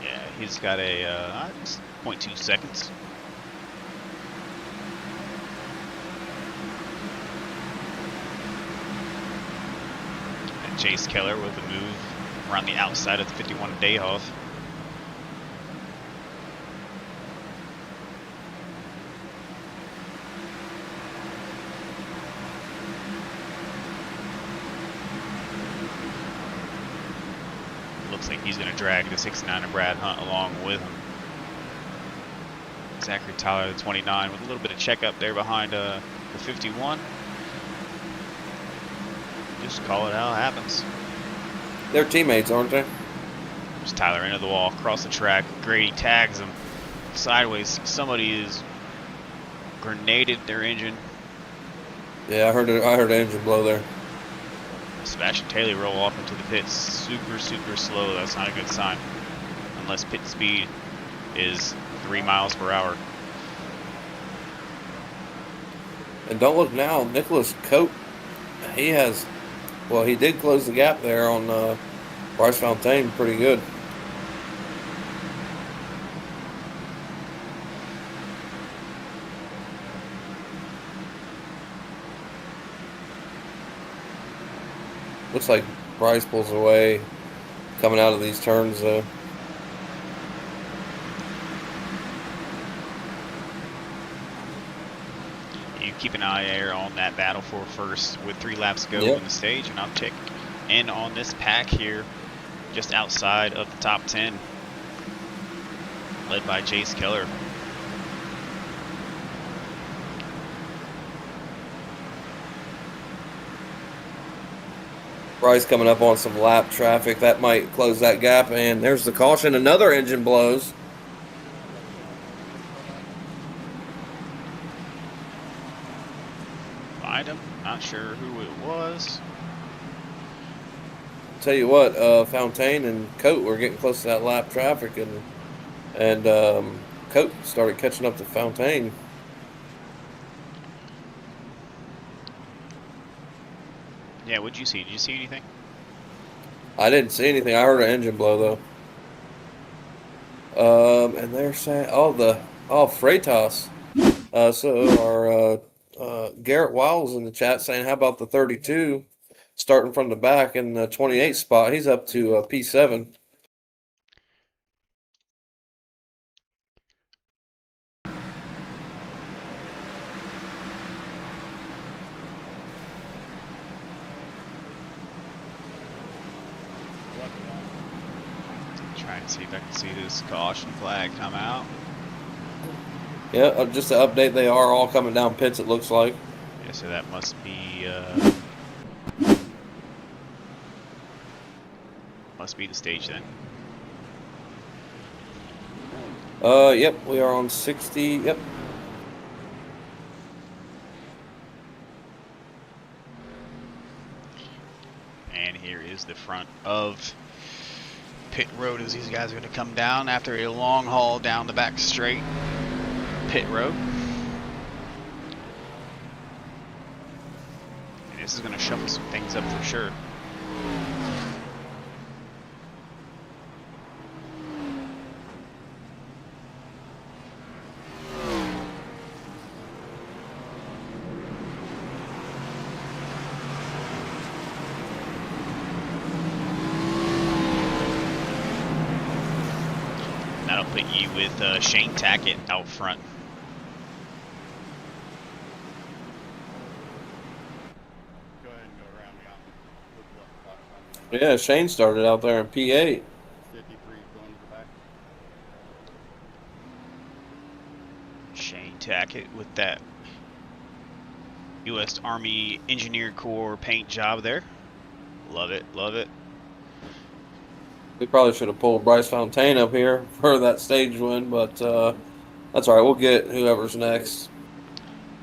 Yeah, he's got a 0.2 seconds. And Chase Keller with a move around the outside of the 51 of Dayhoff. Looks like he's going to drag the 69 of Brad Hunt along with him. Zachary Tyler, the 29, with a little bit of checkup there behind the 51. Just call it how it happens. They're teammates, aren't they? There's Tyler into the wall, across the track. Grady tags him sideways. Somebody has grenaded their engine. Yeah, I heard an engine blow there. Sebastian Taylor roll off into the pits super slow. That's not a good sign unless pit speed is 3 miles per hour. And don't look now, Nicholas Coate, he did close the gap there on Bryce Fontaine pretty good. Looks like Bryce pulls away coming out of these turns, though. You keep an eye there on that battle for first with 3 laps to go Yep. in the stage, and I'll check in on this pack here just outside of the top 10, led by Chase Keller. Bryce coming up on some lap traffic. That might close that gap. And there's the caution. Another engine blows. Find him. Not sure who it was. Tell you what, Fontaine and Coate were getting close to that lap traffic, and Coate started catching up to Fontaine. Yeah, what'd you see? Did you see anything? I didn't see anything. I heard an engine blow though. And they're saying, Freitas. So our Garrett Wiles in the chat saying, how about the 32 starting from the back in the 28 spot? He's up to P7. Trying to see if I can see this caution flag come out. Yeah, just to update, they are all coming down pits, it looks like. Yeah, so that must be the stage then. Yep, we are on 60. Yep. And here is the front of pit road as these guys are going to come down after a long haul down the back straight. Pit road. And this is going to shuffle some things up for sure. That'll put you with Shane Tackett out front. Go ahead and go around the Yeah, Shane started out there in P8. 53 going to the back. Shane Tackett with that U.S. Army Engineer Corps paint job there. Love it, love it. We probably should have pulled Bryce Fontaine up here for that stage win, but that's all right. We'll get whoever's next.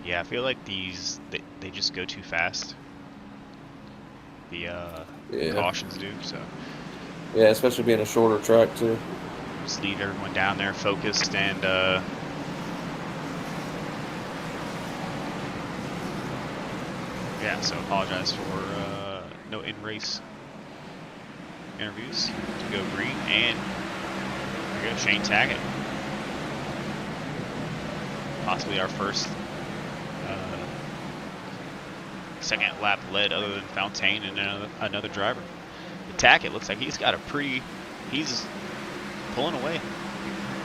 Yeah, I feel like these they just go too fast. The cautions do, so Yeah, especially being a shorter track too. just leave everyone down there focused and yeah. So apologize for no in-race interviews to go green, and there you go, Shane Tackett, possibly our first second lap lead other than Fontaine and another driver. The Tackett looks like he's got he's pulling away.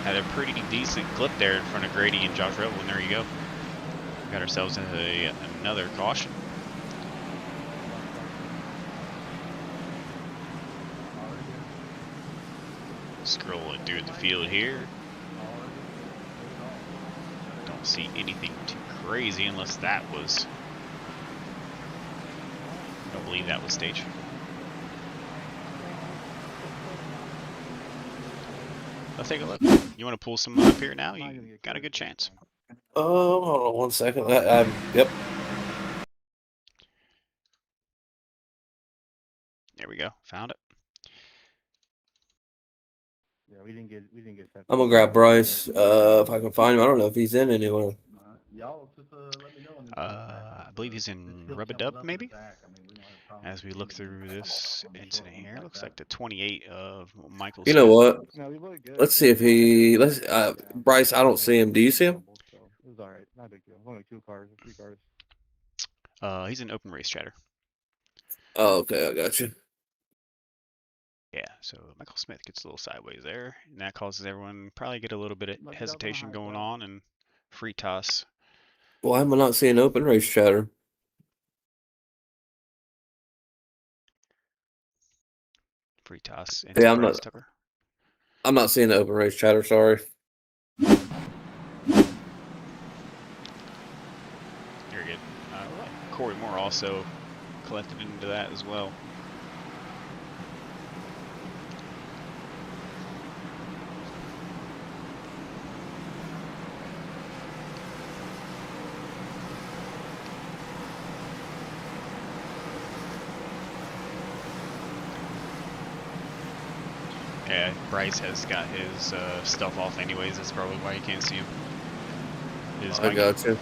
Had a pretty decent clip there in front of Grady and Josh Rebel, and there you go. Got ourselves into another caution. Scrolling through the field here. Don't see anything too crazy unless that was... I don't believe that was stage. Let's take a look. You want to pull some up here now? You got a good chance. Hold on 1 second. Yep. There we go. Found it. Yeah, we didn't get I'm gonna grab Bryce if I can find him. I don't know if he's in anywhere. y'all just let me know. I believe he's in Rub-a-Dub, maybe? As we look through this incident here, looks like the 28 of Michael You know what? No, we look good. Let's see if Bryce. I don't see him. Do you see him? It was all right. Not a big deal. Only 2 cars, 3 cars. He's an open race chatter. Oh, okay. I got you. Yeah, so Michael Smith gets a little sideways there, and that causes everyone probably get a little bit of hesitation going on, and free toss. Why am I not seeing open race chatter? Free toss into Yeah, Bryce Tucker. I'm not seeing the open race chatter. Sorry. Very good. Corey Moore also collected into that as well. Yeah, Bryce has got his stuff off anyways. That's probably why you can't see him. I got you.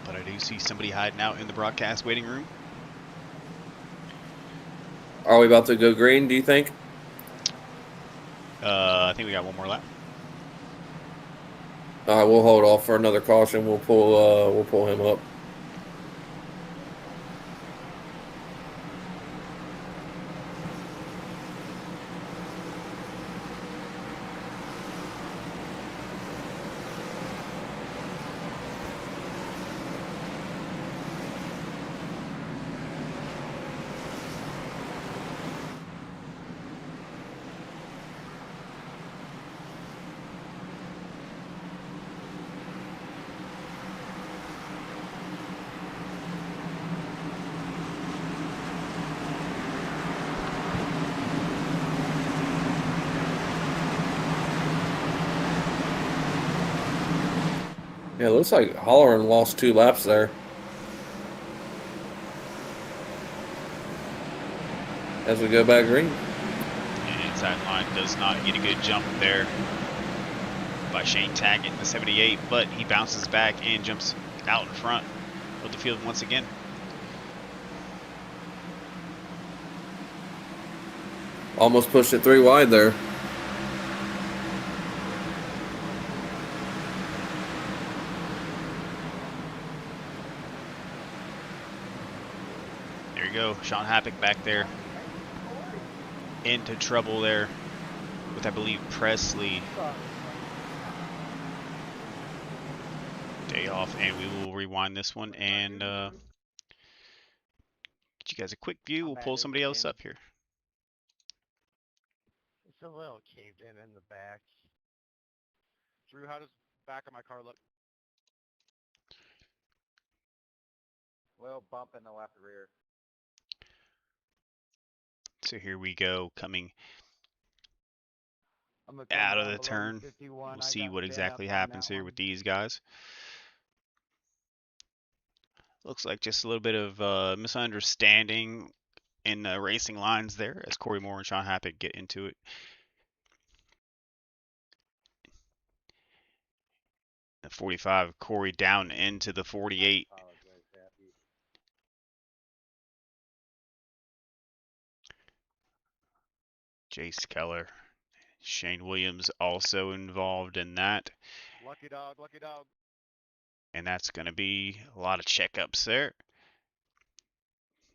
But I do see somebody hiding out in the broadcast waiting room. Are we about to go green, do you think? I think we got one more lap. All right, we'll hold off for another caution. We'll pull him up. Yeah, it looks like Holleran lost 2 laps there. As we go back green. And inside line does not get a good jump there by Shane Tackett in the 78, but he bounces back and jumps out in front of the field once again. Almost pushed it 3 wide there. There you go. Sean Happick back there. Into trouble there with, I believe, Presley. Day off, and we will rewind this one and get you guys a quick view. We'll pull somebody else up here. It's a little caved in the back. Drew, how does the back of my car look? Little bump in the left rear. So here we go, coming I'm gonna come out of down the below turn. 51. We'll I see got what bent exactly up on happens that here one. with these guys. Looks like just a little bit of misunderstanding in the racing lines there as Corey Moore and Sean Happick get into it. The 45, Corey down into the 48. Jace Keller, Shane Williams also involved in that. Lucky dog, lucky dog. And that's going to be a lot of checkups there.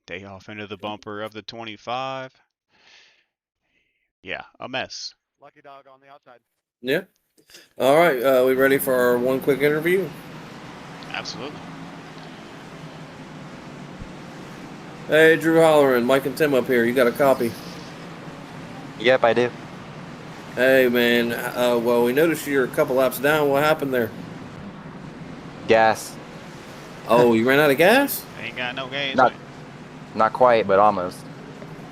Day off into the bumper of the 25. Yeah, a mess. Lucky dog on the outside. Yeah. All right. We ready for our one quick interview? Absolutely. Hey, Drew Holleran, Mike and Tim up here. You got a copy? Yep, I do. Hey, man. Well, we noticed you're a couple laps down. What happened there? Gas. Oh, you ran out of gas? Ain't got no gas. Not quite, but almost.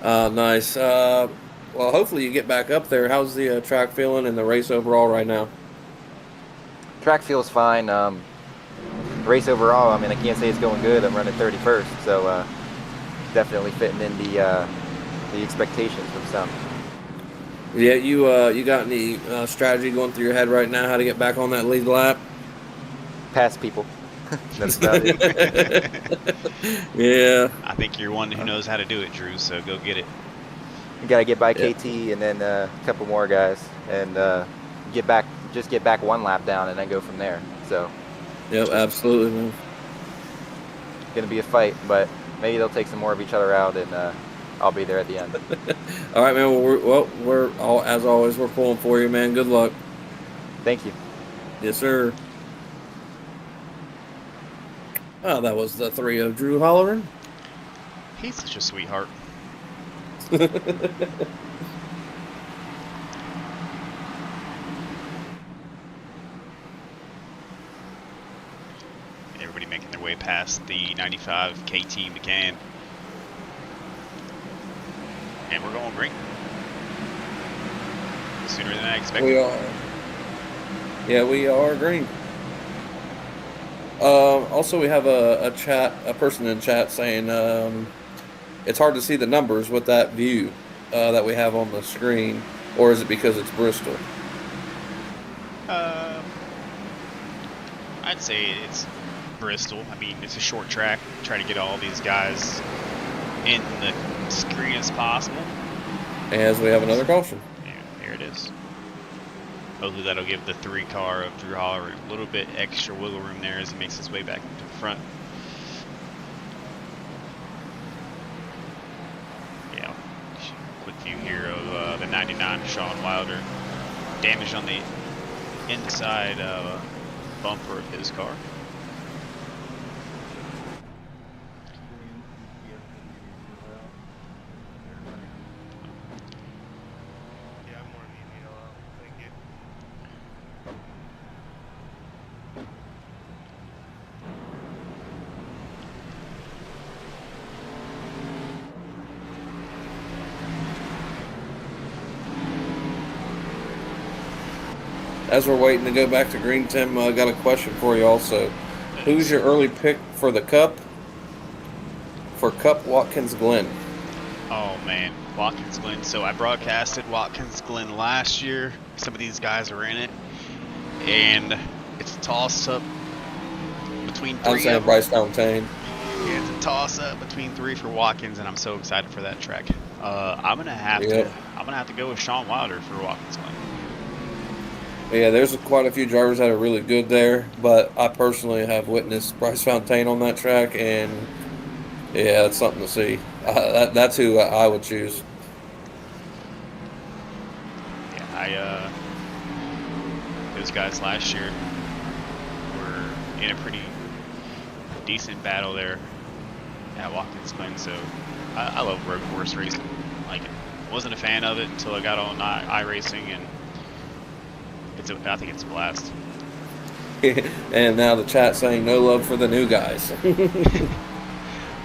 Nice. Well, hopefully you get back up there. How's the track feeling and the race overall right now? Track feels fine. Race overall, I mean, I can't say it's going good. I'm running 31st, so definitely fitting in the expectations from some. Yeah, you got any strategy going through your head right now how to get back on that lead lap? Pass people. That's about it. Yeah. I think you're one who knows how to do it, Drew, so go get it. You got to get by KT and then a couple more guys and get back one lap down and then go from there. So. Yep, absolutely, man. Going to be a fight, but maybe they'll take some more of each other out and I'll be there at the end. All right, man. We're as always, we're pulling for you, man. Good luck. Thank you. Yes, sir. Oh, that was the 3 of Drew Holleran. He's such a sweetheart. Everybody making their way past the 95 KT McCann. And we're going green. Sooner than I expected. We are. Yeah, we are green. Also, we have a person in chat saying it's hard to see the numbers with that view that we have on the screen, or is it because it's Bristol? I'd say it's Bristol. I mean, it's a short track. Try to get all these guys in the screen as possible. As we have another caution. Yeah, here it is. Hopefully that'll give the 3 car of Drew Holleran a little bit extra wiggle room there as he makes his way back to the front. Yeah, quick view here of the 99 Sean Wilder. Damage on the inside bumper of his car. As we're waiting to go back to green, Tim, got a question for you also. Who's your early pick for the Cup? For Cup Watkins Glen. Oh man, Watkins Glen. So I broadcasted Watkins Glen last year. Some of these guys are in it. And it's a toss up between I'm three saying of them. Bryce Fontaine. Yeah, it's a toss-up between 3 for Watkins, and I'm so excited for that track. I'm gonna have to go with Sean Wilder for Watkins Glen. Yeah, there's quite a few drivers that are really good there, but I personally have witnessed Bryce Fontaine on that track, and yeah, it's something to see. That's who I would choose. Yeah, those guys last year were in a pretty decent battle there at Watkins Glen, so I love road course racing. Like, wasn't a fan of it until I got on iRacing, and I think it's a blast. And now the chat saying no love for the new guys.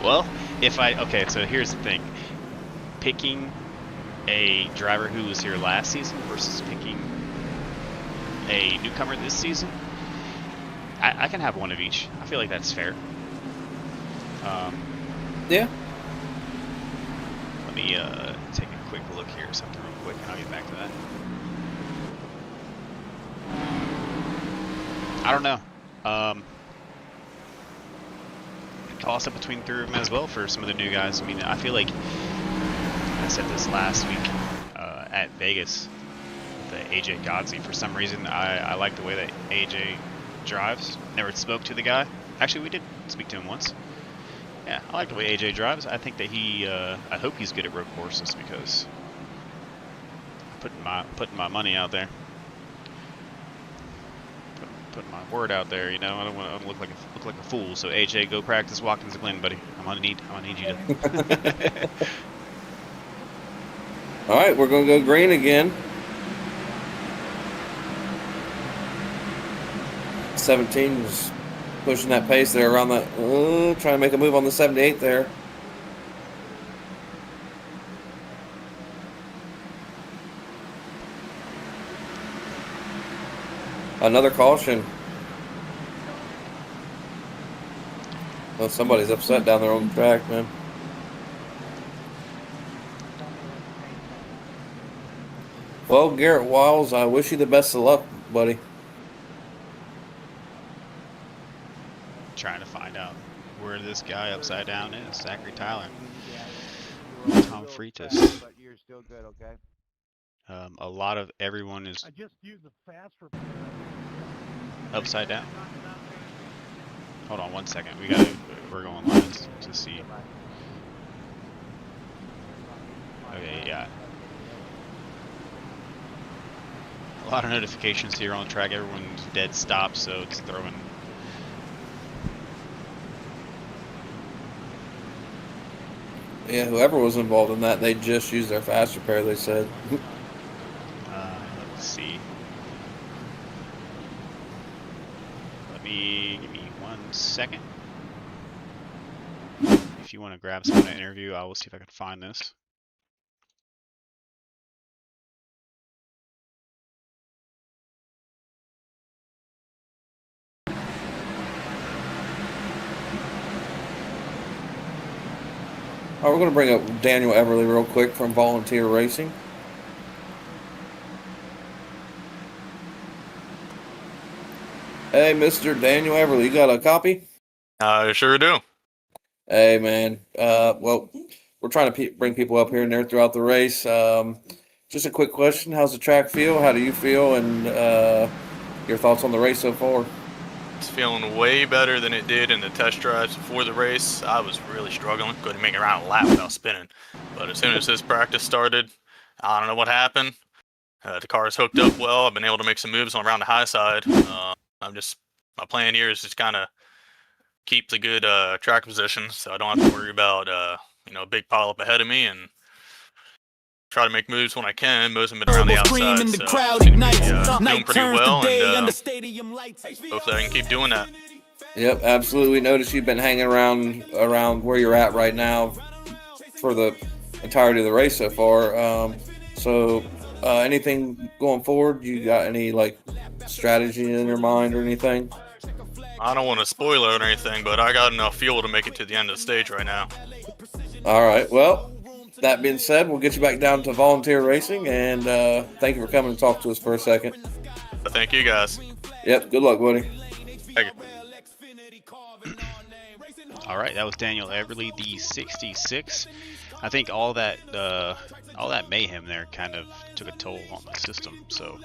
Well, so here's the thing. Picking a driver who was here last season versus picking a newcomer this season, I can have one of each. I feel like that's fair. Yeah. Let me take a quick look here, something real quick, and I'll get back to that. I don't know. Toss up between 3 of them as well for some of the new guys. I mean, I feel like I said this last week at Vegas with the AJ Godsey. For some reason, I like the way that AJ drives. Never spoke to the guy. Actually, we did speak to him once. Yeah, I like the way AJ drives. I think that I hope he's good at road courses, because putting my money out there. Putting my word out there, you know. I don't want to look like a fool. So AJ, go practice Watkins Glen, buddy. I'm gonna need you to. All right, we're gonna go green again. 17 is pushing that pace there around that. Trying to make a move on the 78 there. Another caution. Well, somebody's upset down there on the track, man. Well, Garrett Wiles, I wish you the best of luck, buddy. Trying to find out where this guy upside down is. Zachary Tyler. Tom Freitas. But you're still good, okay? A lot of everyone is I just used the fast repair. upside down. Hold on 1 second. We're going live to see. Okay, yeah. A lot of notifications here on the track. Everyone's dead stop, so it's throwing. Yeah, whoever was involved in that, they just used their fast repair, they said. Let's see. Give me 1 second. If you want to grab someone to interview, I will see if I can find this. All right, we're going to bring up Daniel Everly real quick from Volunteer Racing. Hey, Mr. Daniel Everly, you got a copy? I sure do. Hey, man. Well, we're trying to bring people up here and there throughout the race. Just a quick question. How's the track feel? How do you feel? And your thoughts on the race so far? It's feeling way better than it did in the test drives before the race. I was really struggling. Couldn't make it around a lap without spinning. But as soon as this practice started, I don't know what happened. The car is hooked up well. I've been able to make some moves on around the high side. My plan here is just kind of keep the good track position, so I don't have to worry about a big pile up ahead of me, and try to make moves when I can. Most of them been around the outside, so crowd seem to ignites. be doing pretty well, and Hopefully hopefully I can keep doing that. Yep, absolutely. We noticed you've been hanging around where you're at right now for the entirety of the race so far. Anything going forward? You got any strategy in your mind or anything? I don't want to spoil it or anything, but I got enough fuel to make it to the end of the stage right now. All right. Well, that being said, we'll get you back down to Volunteer Racing, and thank you for coming and talk to us for a second. But thank you guys. Yep. Good luck, buddy. Thank you. All right, that was Daniel Everly, the 66. I think all that mayhem there kind of took a toll on the system. So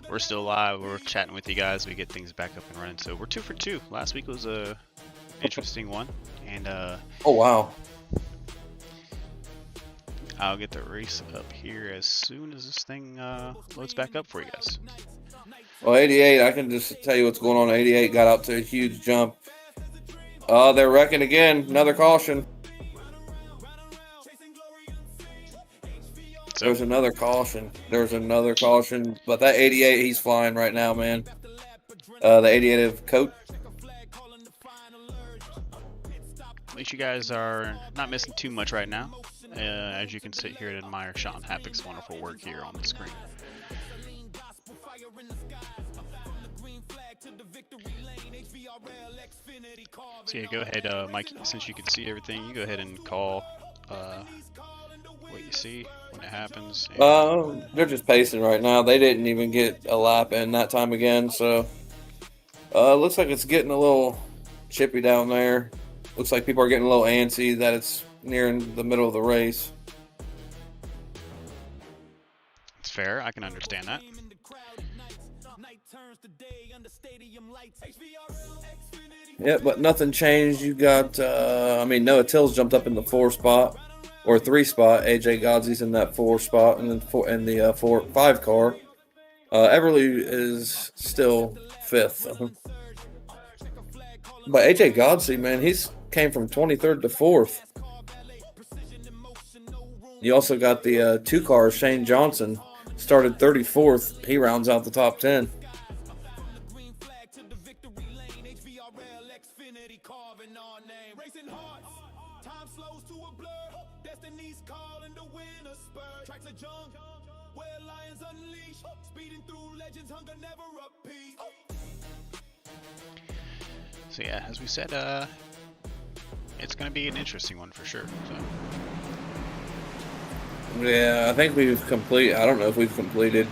we're still live. We're chatting with you guys. We get things back up and running. So we're 2 for 2. Last week was a interesting one, and oh wow. I'll get the race up here as soon as this thing loads back up for you guys. Well, 88, I can just tell you what's going on. 88 got out to a huge jump. They're wrecking again. Another caution. There's another caution. There's another caution. But that 88, he's flying right now, man. The 88 of Coat. At least you guys are not missing too much right now. As you can sit here and admire Sean Happick's wonderful work here on the screen. So yeah, go ahead, Mike, since you can see everything, you go ahead and call what you see when it happens. They're just pacing right now. They didn't even get a lap in that time again, so looks like it's getting a little chippy down there. Looks like people are getting a little antsy that it's nearing the middle of the race. It's fair. I can understand that. Yeah, but nothing changed. You got, Noah Tills jumped up in the 4 spot or 3 spot. AJ Godsey's in that 4 spot, and then in the 5 car. Everly is still 5th. But AJ Godsey, man, he's came from 23rd to 4th. You also got the 2 cars. Shane Johnson started 34th. He rounds out the top 10. So yeah, as we said, it's going to be an interesting one for sure. So. Yeah, I think we've completed. I don't know if we've completed.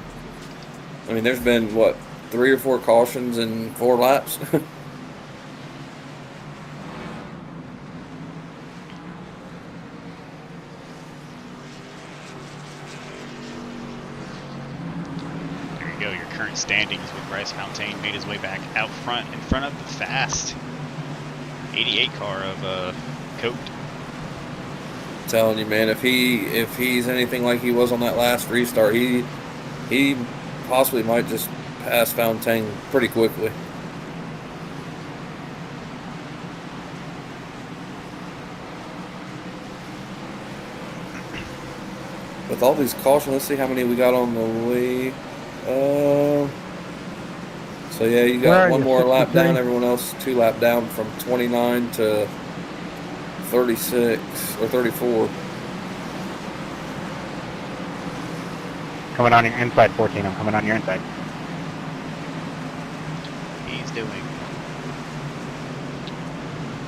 I mean, there's been, 3 or 4 cautions in 4 laps? There you go, your current standings with Bryce Fontaine made his way back out front in front of the fast 88 car of Coat. Telling you, man, if he's anything like he was on that last restart, he possibly might just pass Fontaine pretty quickly. With all these cautions, let's see how many we got on the way. So yeah, you got one more lap down. Everyone else 2 lap down from 29 to 36 or 34. Coming on your inside, 14. I'm coming on your inside. He's doing.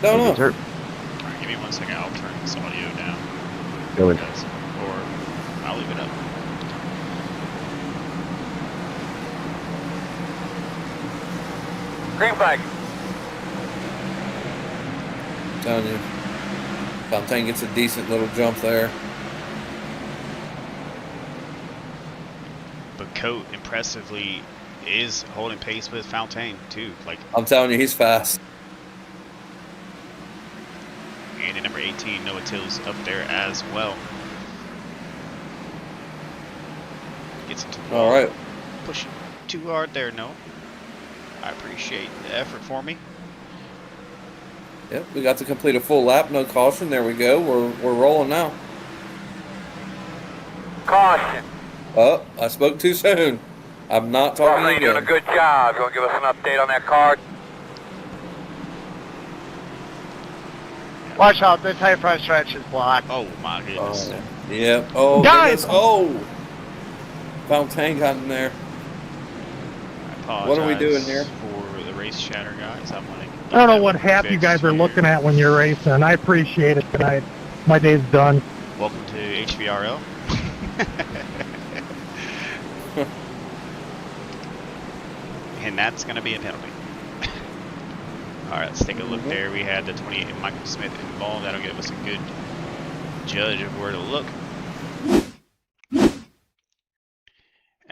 No. Alright, give me 1 second. I'll turn this audio down. Do it. Or I'll leave it up. Green flag. I'm telling you, Fontaine gets a decent little jump there. But Coat impressively is holding pace with Fontaine too. Like I'm telling you, he's fast. And in number 18, Noah Tills up there as well. Gets into the wall. All right. Push too hard there, Noah. I appreciate the effort for me. Yep, we got to complete a full lap, no caution. There we go. We're rolling now. Caution. Oh, I spoke too soon. I'm not talking You're again. doing a good job. You want to give us an update on that car? Watch out, this high front stretch is blocked. Oh my goodness. Yep. Oh, Guys! goodness. Oh, Fontaine got in there. What are we doing here? For the race chatter, guys. I'm like, I don't know what half you guys are looking at when you're racing. I appreciate it tonight. My day's done. Welcome to HVRL. And that's going to be a penalty. All right, let's take a look there. We had the 28 and Michael Smith involved. That'll give us a good judge of where to look.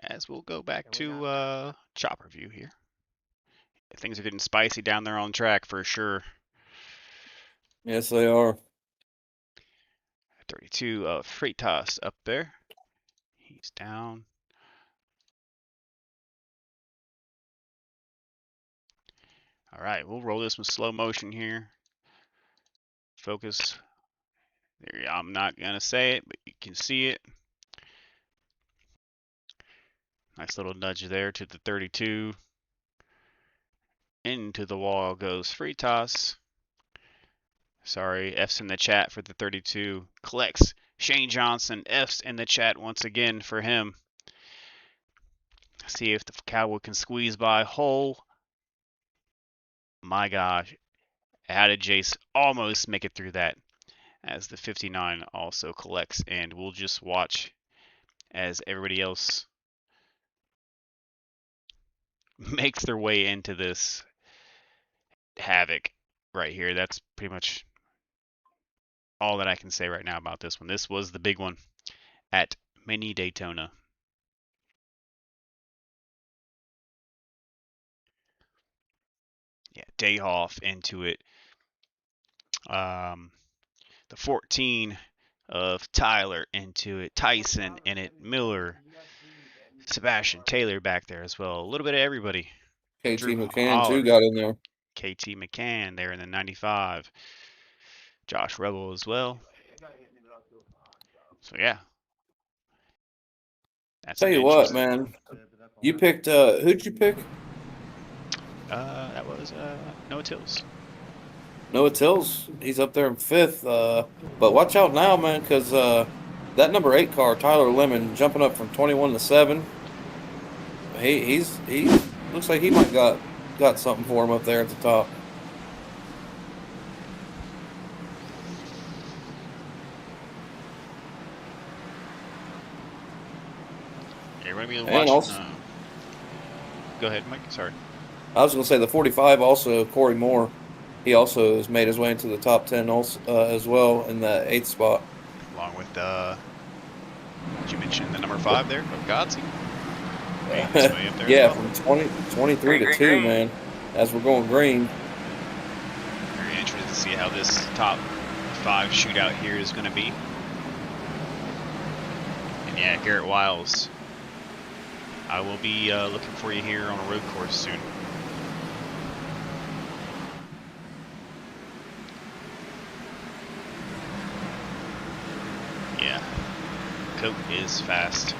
As we'll go back to chopper view here. Things are getting spicy down there on track for sure. Yes, they are. 32 of Freitas up there. He's down. All right, we'll roll this with slow motion here. Focus. There, I'm not gonna say it, but you can see it. Nice little nudge there to the 32. Into the wall goes Freitas. Sorry, F's in the chat for the 32. Collects Shane Johnson. F's in the chat once again for him. See if the Cowboy can squeeze by. Hole. My gosh. How did Jace almost make it through that? As the 59 also collects. And we'll just watch as everybody else makes their way into this havoc right here. That's pretty much all that I can say right now about this one. This was the big one at Mini Daytona. Yeah, Dayhoff into it. The 14 of Tyler into it. Tyson in it. Miller. Sebastian Taylor back there as well. A little bit of everybody. KT Drew McCann, Holler. too, got in there. KT McCann there in the 95. Josh Rebel as well. So, yeah. That's Tell you what, man. You picked, who'd you pick? That was Noah Tills. Noah Tills. He's up there in 5th. But watch out now, man, because that number 8 car, Tyler Lemon, jumping up from 21 to 7. He looks like he might got something for him up there at the top. You're going to be watching. Also, go ahead, Mike. Sorry. I was going to say the 45 also, Corey Moore. He also has made his way into the top 10 also, as well in the 8th spot. Along with, did you mention the number 5 there of Godsey? Yeah, from 23 to 2, man, as we're going green. Very interested to see how this top 5 shootout here is going to be. And yeah, Garrett Wiles, I will be looking for you here on a road course soon. Yeah, Coke is fast.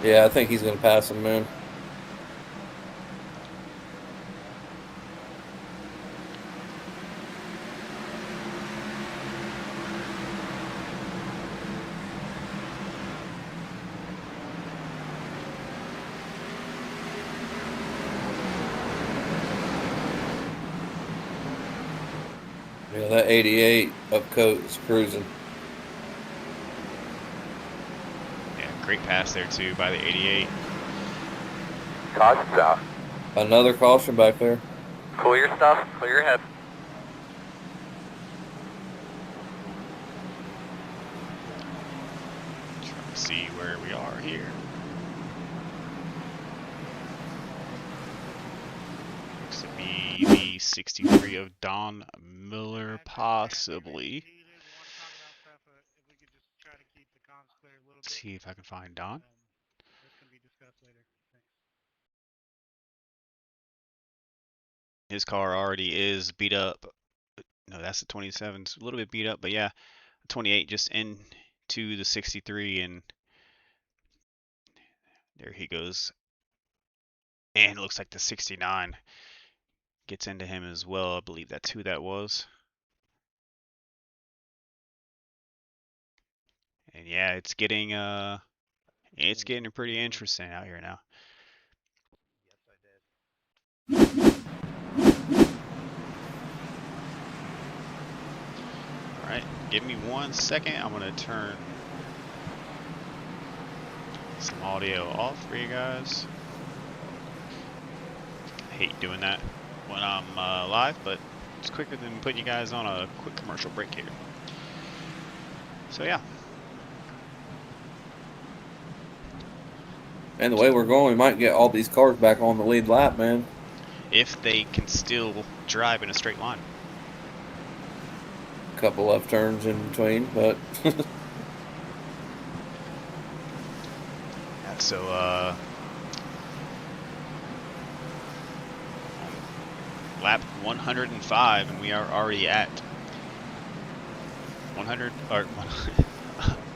Yeah, I think he's going to pass him, man. Yeah, that 88 up Coke is cruising. Great pass there, too, by the 88. Caution's out. Another caution back there. Cool your stuff. Clear your head. Trying to see where we are here. Looks to be the 63 of Don Miller, possibly. Let's see if I can find Don. His car already is beat up. No, that's the 27. It's a little bit beat up, but yeah, 28 just into the 63, and there he goes. And it looks like the 69 gets into him as well. I believe that's who that was. And yeah, it's getting pretty interesting out here now. All right, give me 1 second. I'm gonna turn some audio off for you guys. I hate doing that when I'm live, but quicker than putting you guys on a quick commercial break here. So yeah. And the way we're going, we might get all these cars back on the lead lap, man. If they can still drive in a straight line. A couple left turns in between, but so lap 105, and we are already at 100 or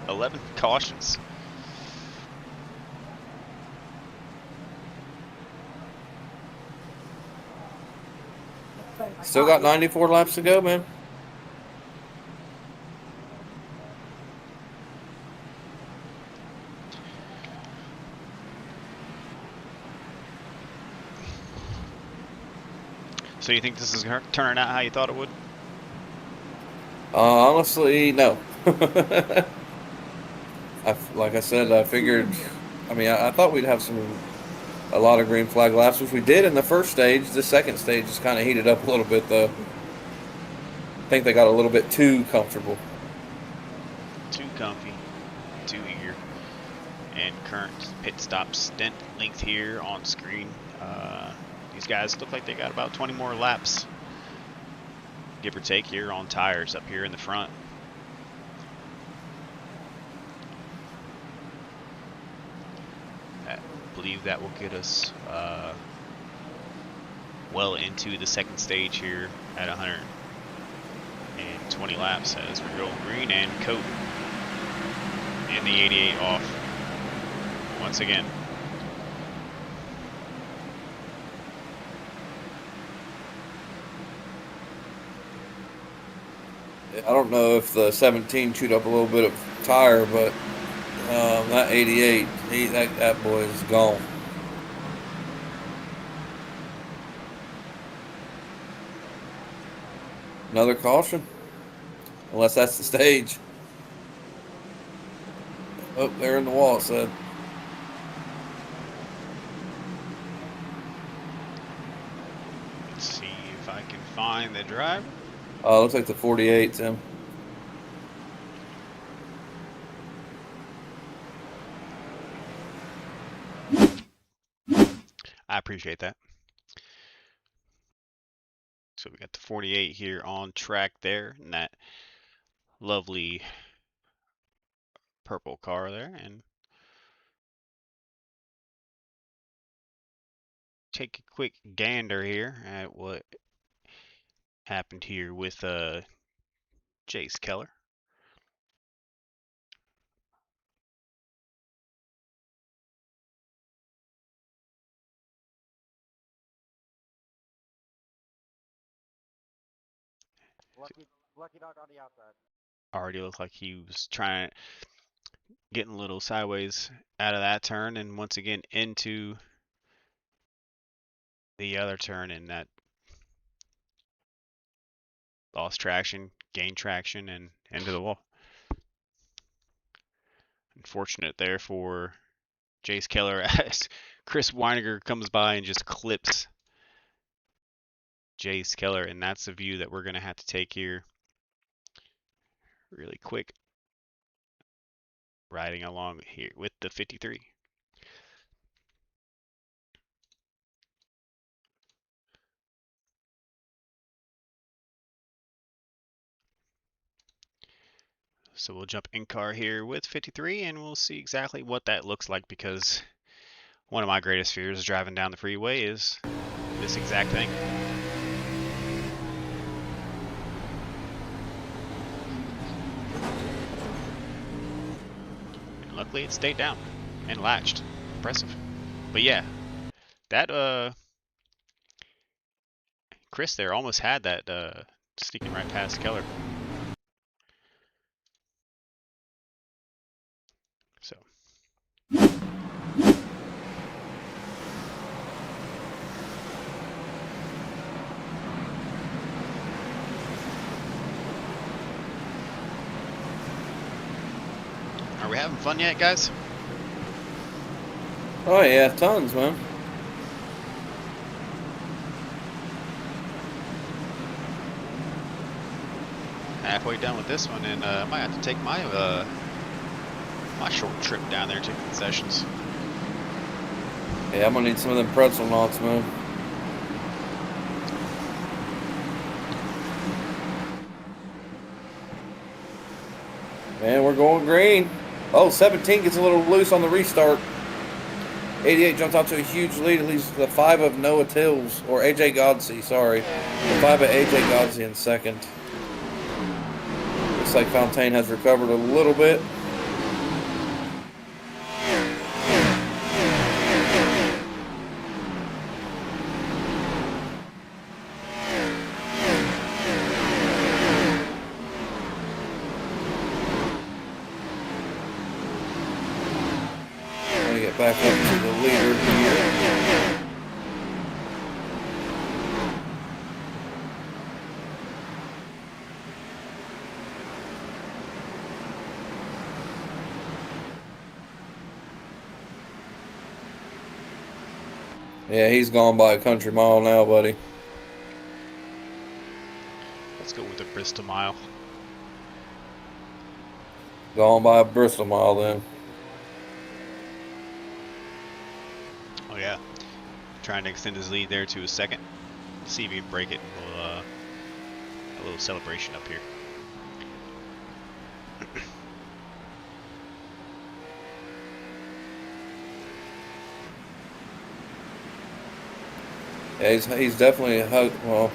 11 cautions. still got 94 laps to go, man. So you think this is turning out how you thought it would? Honestly, no. Like I said, I figured. I mean, I thought we'd have a lot of green flag laps, which we did in the first stage. The second stage just kind of heated up a little bit, though. I think they got a little bit too comfortable. Too comfy, too eager. And current pit stop stint length here on screen. These guys look like they got about 20 more laps, give or take, here on tires up here in the front. I believe that will get us well into the second stage here at 120 laps as we roll green and coat in the 88 off once again. I don't know if the 17 chewed up a little bit of tire, but that 88, that boy is gone. Another caution, unless that's the stage. Oh, they're in the wall, it said. Let's see if I can find the driver. Looks like the 48, Tim. I appreciate that. So we got the 48 here on track there, and that lovely purple car there, and take a quick gander here at what happened here with Jace Keller. Lucky dog on the outside. Already looked like he was getting a little sideways out of that turn, and once again into the other turn, and that lost traction, gained traction, and into the wall. Unfortunate there for Jace Keller as Chris Weiniger comes by and just clips Jace Keller, and that's the view that we're going to have to take here really quick, riding along here with the 53. So we'll jump in car here with 53, and we'll see exactly what that looks like, because one of my greatest fears driving down the freeway is this exact thing. And luckily it stayed down and latched. Impressive. But yeah, that Chris there almost had that sneaking right past Keller. So are we having fun yet, guys? Oh yeah, tons, man. halfway done with this one, and I might have to take my my short trip down there to concessions. Yeah, I'm gonna need some of them pretzel knots, man. Man, we're going green. Oh, 17 gets a little loose on the restart. 88 jumps out to a huge lead. At least the 5 of Noah Tills, or AJ Godsey, sorry. The 5 of AJ Godsey in second. Looks like Fontaine has recovered a little bit. Back up to the leader here. Yeah, he's gone by a country mile now, buddy. Let's go with the Bristol mile. Gone by a Bristol mile then. Oh yeah, trying to extend his lead there to a second. See if he can break it. We'll a little celebration up here. Yeah, he's definitely well,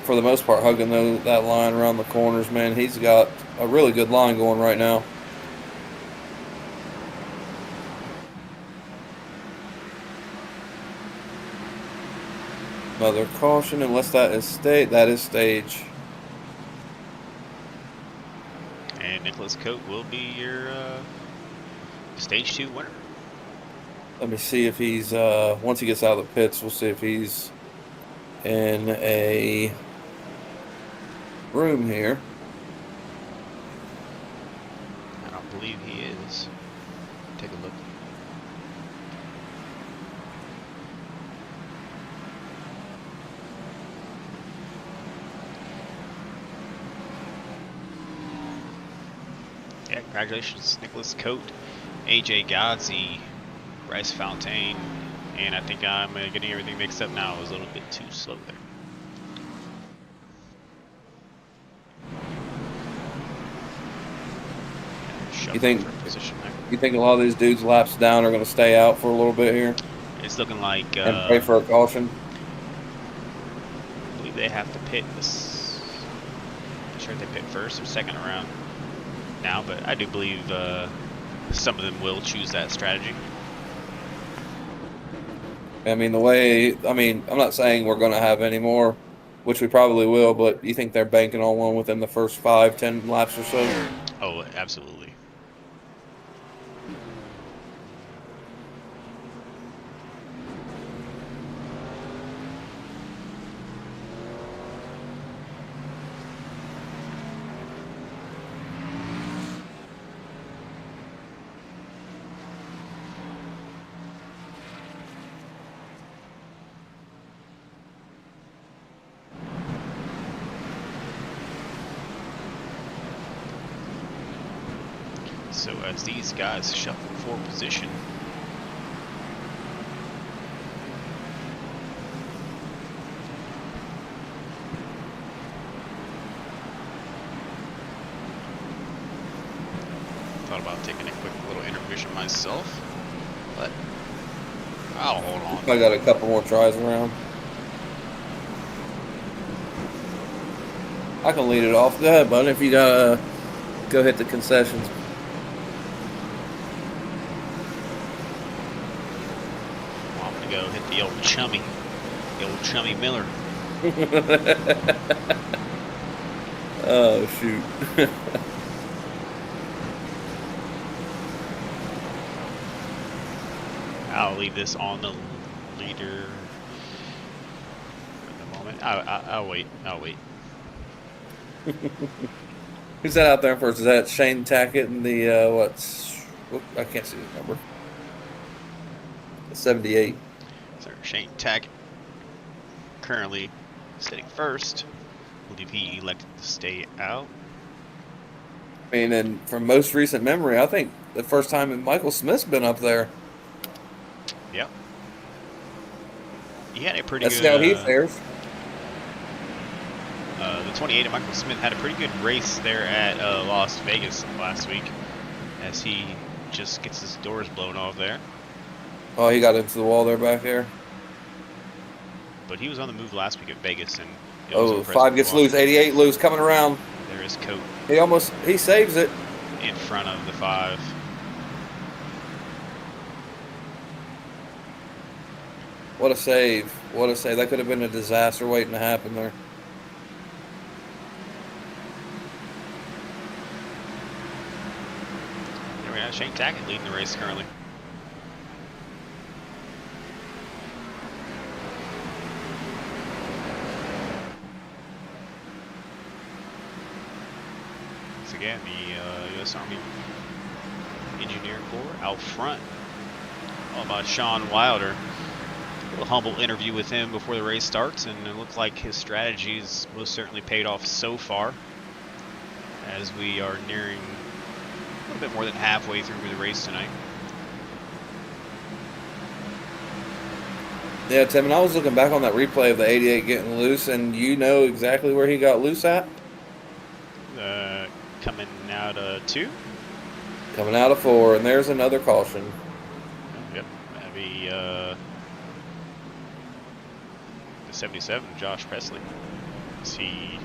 for the most part, hugging that line around the corners, man. He's got a really good line going right now. Another caution, unless that is stage. And Nicholas Coate will be your stage 2 winner. Let me see if he's once he gets out of the pits, we'll see if he's in a room here. I don't believe he is. Take a look. Yeah, congratulations, Nicholas Coate, AJ Godsey, Bryce Fontaine, and I think I'm getting everything mixed up now. I was a little bit too slow there. You think a lot of these dudes laps down are going to stay out for a little bit here? It's looking like and pray for a caution. I believe they have to pit this. I'm sure if they pit first or second around now, but I do believe some of them will choose that strategy. I mean, I'm not saying we're going to have any more, which we probably will, but you think they're banking on one within the first 5-10 laps or so? Oh, absolutely. So as these guys shuffle for position, thought about taking a quick little intermission myself, but I'll hold on. I got a couple more tries around. I can lead it off. Go ahead, bud. If you gotta go hit the concessions. I'm gonna go hit the old chummy Miller. Oh shoot. I'll leave this on the leader for the moment. I'll wait. Who's that out there first? Is that Shane Tackett and the I can't see the number. 78. So Shane Tackett currently sitting first. I believe he elected to stay out. I mean, and from most recent memory, I think the first time Michael Smith's been up there. Yep. He had a pretty Let's good. see how he fares. The 28 of Michael Smith had a pretty good race there at Las Vegas last week, as he just gets his doors blown off there. Oh, he got into the wall there back there. But he was on the move last week at Vegas, and oh, 5 gets loose, 88 loose, coming around. There is Coat. He saves it. In front of the 5. What a save. What a save. That could have been a disaster waiting to happen there. There we have Shane Tackett leading the race currently. Once again, the U.S. Army Engineering Corps out front. All about Sean Wilder. A little humble interview with him before the race starts, and it looks like his strategies most certainly paid off so far, as we are nearing a little bit more than halfway through the race tonight. Yeah, Tim, and I was looking back on that replay of the 88 getting loose, and you know exactly where he got loose at? Coming out of 2? Coming out of 4, and there's another caution. Yep, that'd be the 77, Josh Presley, as he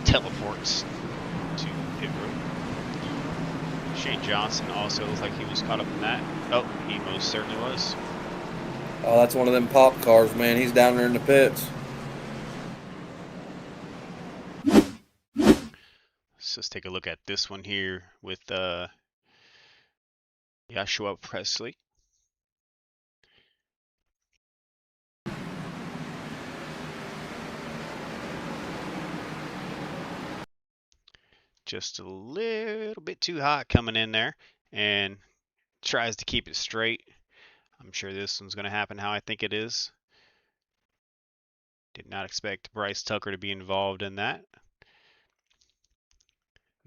teleports to pit road. Shane Johnson also looks like he was caught up in that. Oh, he most certainly was. Oh, that's one of them pop cars, man. He's down there in the pits. So let's take a look at this one here with Joshua Presley. Just a little bit too hot coming in there, and tries to keep it straight. I'm sure this one's going to happen how I think it is. Did not expect Bryce Tucker to be involved in that.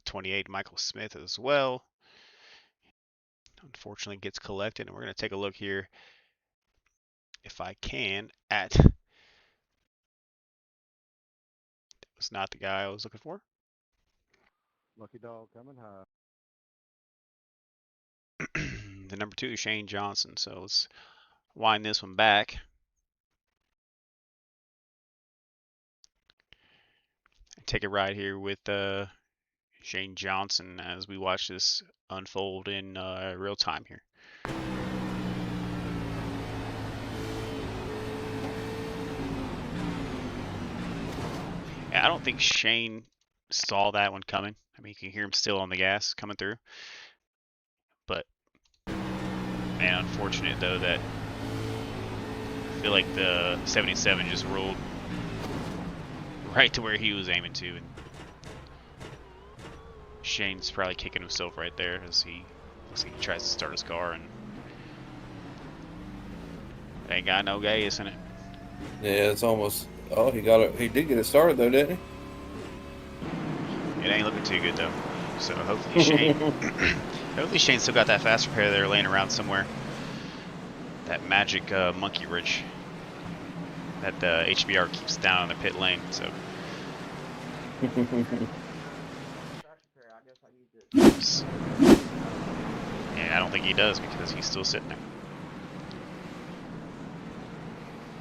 28, Michael Smith as well. Unfortunately gets collected, and we're going to take a look here, if I can, at... That was not the guy I was looking for. Lucky dog coming high. The number 2 is Shane Johnson. So let's wind this one back. Take a ride here with Shane Johnson as we watch this unfold in real time here. Yeah, I don't think Shane saw that one coming. I mean, you can hear him still on the gas coming through. But, man, unfortunate though that I feel like the 77 just rolled right to where he was aiming to. And Shane's probably kicking himself right there as he looks like he tries to start his car and it ain't got no gas in it. Yeah, it's almost. Oh, he got it. He did get it started though, didn't he? It ain't looking too good though. So hopefully Shane, hopefully Shane still got that fast repair there laying around somewhere. That magic monkey wrench that the HVR keeps down on the pit lane. So. Oops. Yeah, I don't think he does because he's still sitting there.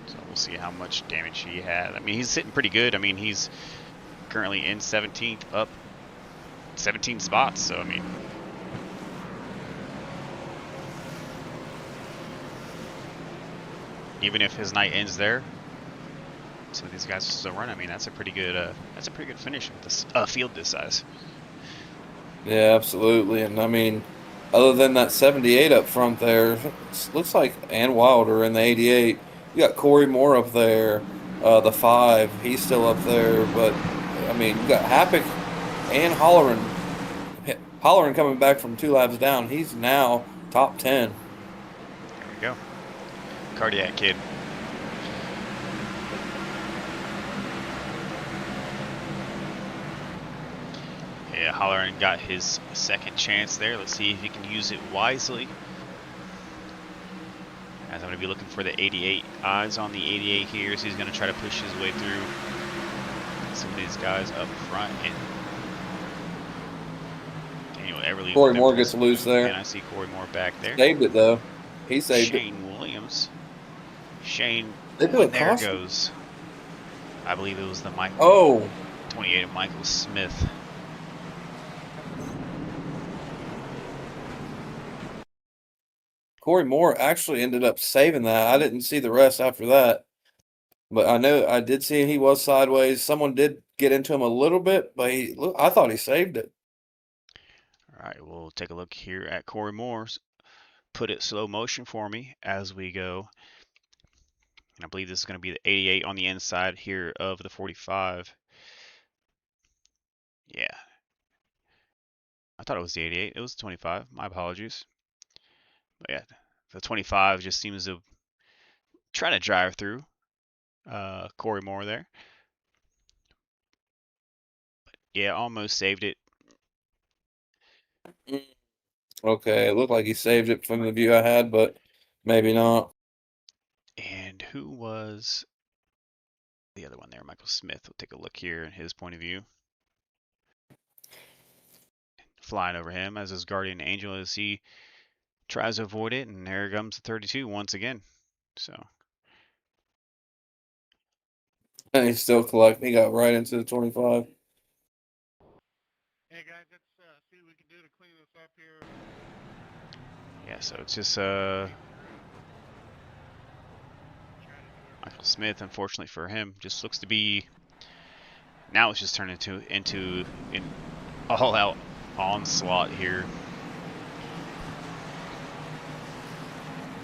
So we'll see how much damage he had. I mean, he's sitting pretty good. I mean, he's currently in 17th, up 17 spots. So, I mean, even if his night ends there, some of these guys are still running. I mean, that's a pretty good finish with this field this size. Yeah, absolutely. And I mean, other than that 78 up front there, looks like and Wilder in the 88. You got Corey Moore up there, the 5. He's still up there. But I mean, you got Happick and Holleran. Holleran coming back from 2 laps down. He's now top 10. There we go. Cardiac kid. Yeah, Holleran got his second chance there. Let's see if he can use it wisely. As I'm going to be looking for the 88. Eyes on the 88 here, so he's going to try to push his way through some of these guys up front. And anyway, Everly. Corey Moore gets loose there. And I see Corey Moore back there. Saved it, though. He saved it. Shane Williams. Shane, They do and a there caution? goes. I believe it was the Michael. Oh. 28 of Michael Smith. Corey Moore actually ended up saving that. I didn't see the rest after that. But I did see he was sideways. Someone did get into him a little bit, but I thought he saved it. All right, we'll take a look here at Corey Moore's. Put it slow motion for me as we go. And I believe this is going to be the 88 on the inside here of the 45. Yeah. I thought it was the 88. It was the 25. My apologies. But yeah, the 25 just seems to try to drive through Corey Moore there. But yeah, almost saved it. Okay, it looked like he saved it from the view I had, but maybe not. And who was the other one there? Michael Smith. We'll take a look here at his point of view. Flying over him as his guardian angel as he tries to avoid it, and there comes the 32 once again. So. And he's still collecting. He got right into the 25. Hey guys, let's see what we can do to clean this up here. Yeah, so it's just Michael Smith, unfortunately for him, just looks to be now it's just turned into an all-out onslaught here.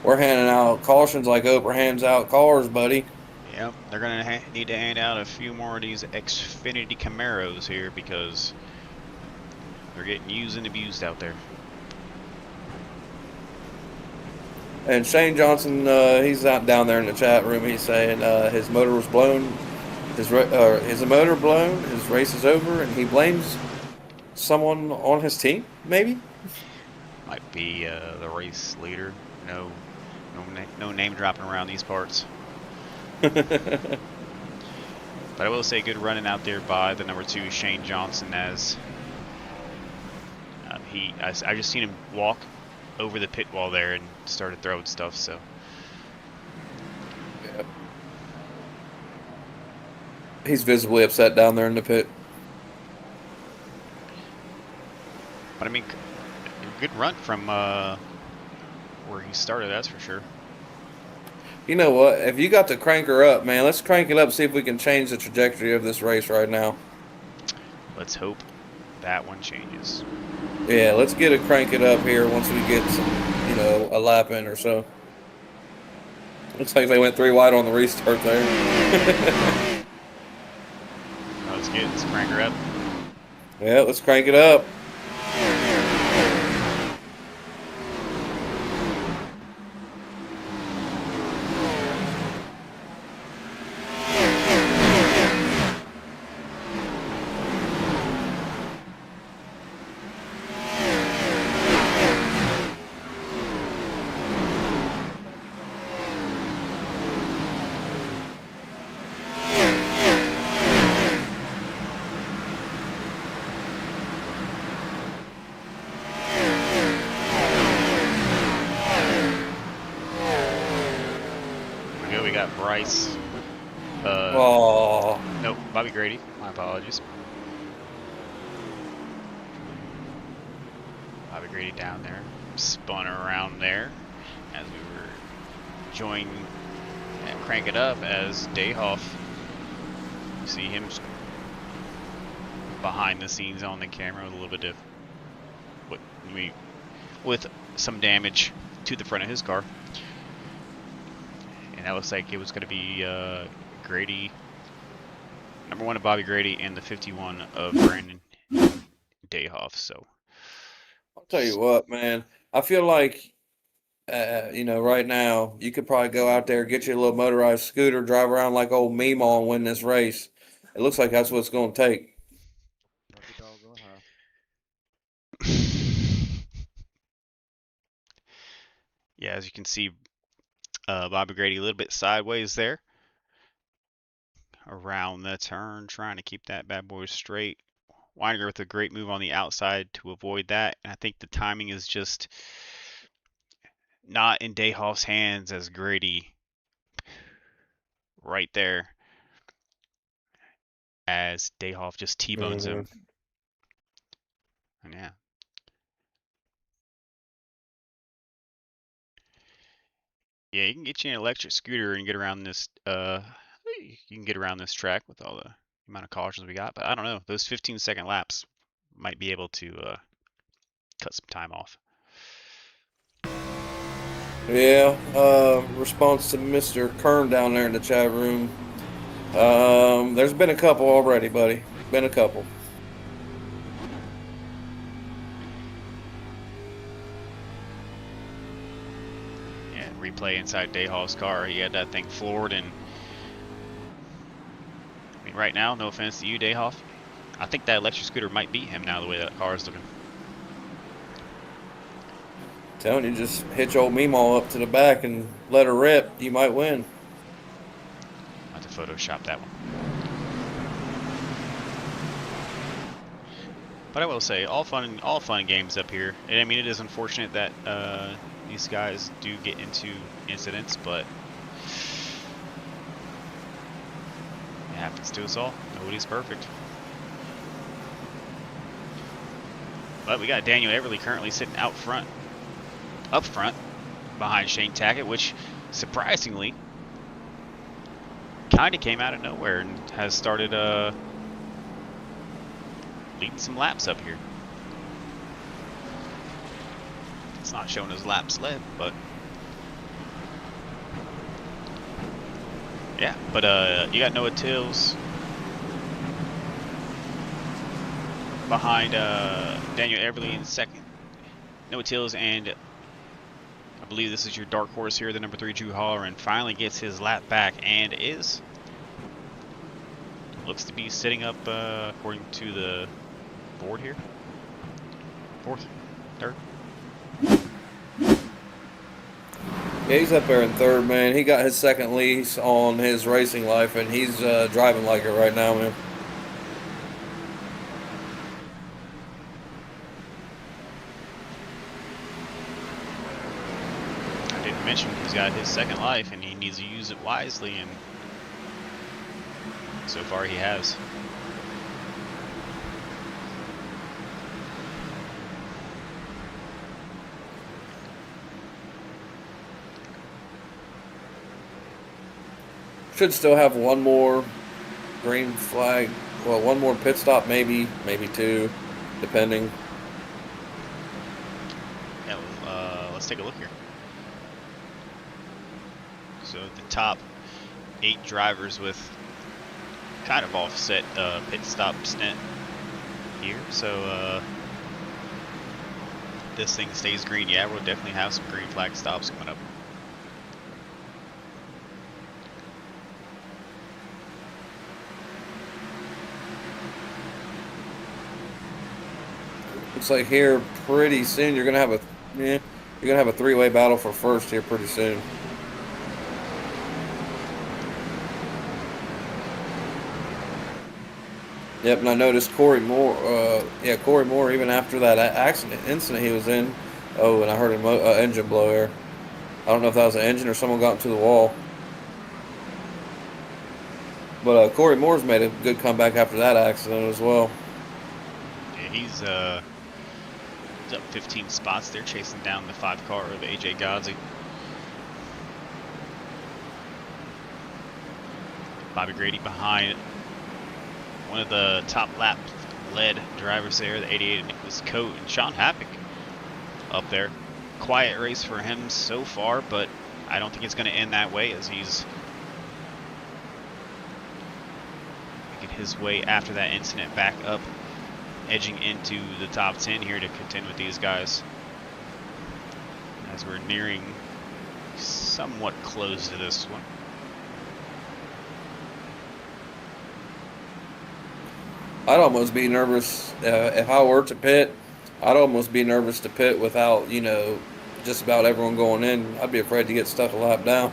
We're handing out cautions like Oprah hands out cars, buddy. Yep, they're gonna need to hand out a few more of these Xfinity Camaros here because they're getting used and abused out there. And Shane Johnson, he's out down there in the chat room. He's saying his motor was blown. His motor blown. His race is over, and he blames someone on his team. Maybe might be the race leader. No name dropping around these parts. But I will say, good running out there by the number 2 Shane Johnson as I just seen him walk over the pit wall there and started throwing stuff. So. Yeah. He's visibly upset down there in the pit. But I mean, good run from where he started, that's for sure. You know what? If you got to crank her up, man, let's crank it up, see if we can change the trajectory of this race right now. Let's hope that one changes. Yeah, let's get a crank it up here once we get some, a lap in or so. Looks like they went 3 wide on the restart there. Let's crank her up. Yeah, let's crank it up. Bryce. Nope, Bobby Grady. My apologies. Bobby Grady down there, spun around there as we were joining and crank it up as Dayhoff. You see him behind the scenes on the camera with a little bit of with some damage to the front of his car. And that looks like it was going to be Grady, number 1 of Bobby Grady, and the 51 of Brandon Dayhoff. So I'll tell you what, man. I feel like, right now you could probably go out there, get you a little motorized scooter, drive around like old Meemaw and win this race. It looks like that's what it's going to take. Yeah, as you can see, Bobby Grady a little bit sideways there. Around the turn, trying to keep that bad boy straight. Weininger with a great move on the outside to avoid that. And I think the timing is just not in Dayhoff's hands as Grady right there as Dayhoff just T-bones him. And yeah. Yeah, you can get you an electric scooter and get around this you can get around this track with all the amount of cautions we got, but I don't know. Those 15-second laps might be able to cut some time off. Yeah, response to Mr. Kern down there in the chat room. There's been a couple already, buddy. Been a couple. Yeah, replay inside Dayhoff's car. He had that thing floored, and I mean, right now, no offense to you, Dayhoff, I think that electric scooter might beat him now the way that car is looking. Telling you, just hitch old Meemaw up to the back and let her rip. You might win. I'll have to Photoshop that one. But I will say, all fun and games up here. And I mean, it is unfortunate that these guys do get into incidents, but it happens to us all. Nobody's perfect. But we got Daniel Everly currently sitting up front behind Shane Tackett, which surprisingly kind of came out of nowhere and has started leading some laps up here. It's not showing his laps led, but yeah. But you got Noah Tills behind Daniel Everly in second. Noah Tills, and I believe this is your dark horse here, the number 3 Drew Holleran finally gets his lap back and looks to be sitting up according to the board here. 4th, 3rd. Yeah, he's up there in 3rd, man. He got his second lease on his racing life, and he's driving like it right now, man. I didn't mention he's got his second life, and he needs to use it wisely, and so far he has. Should still have one more green flag. Well, one more pit stop, maybe 2, depending. Yeah, let's take a look here. So the top 8 drivers with kind of offset pit stop stint here. So this thing stays green. Yeah, we'll definitely have some green flag stops coming up. Looks like here pretty soon you're gonna have a 3-way battle for first here pretty soon. Yep, and I noticed Corey Moore. Corey Moore, even after that incident he was in. Oh, and I heard an engine blow there. I don't know if that was an engine or someone got into the wall. But Corey Moore's made a good comeback after that accident as well. Yeah, he's up 15 spots there, chasing down the 5 car of AJ Godsey. Bobby Grady behind one of the top lap led drivers there, the 88 Nicholas Coate, and Sean Happick up there. Quiet race for him so far, but I don't think it's going to end that way as he's making his way after that incident back up, edging into the top 10 here to contend with these guys as we're nearing somewhat close to this one. I'd almost be nervous if I were to pit. I'd almost be nervous to pit without, just about everyone going in. I'd be afraid to get stuck a lap down.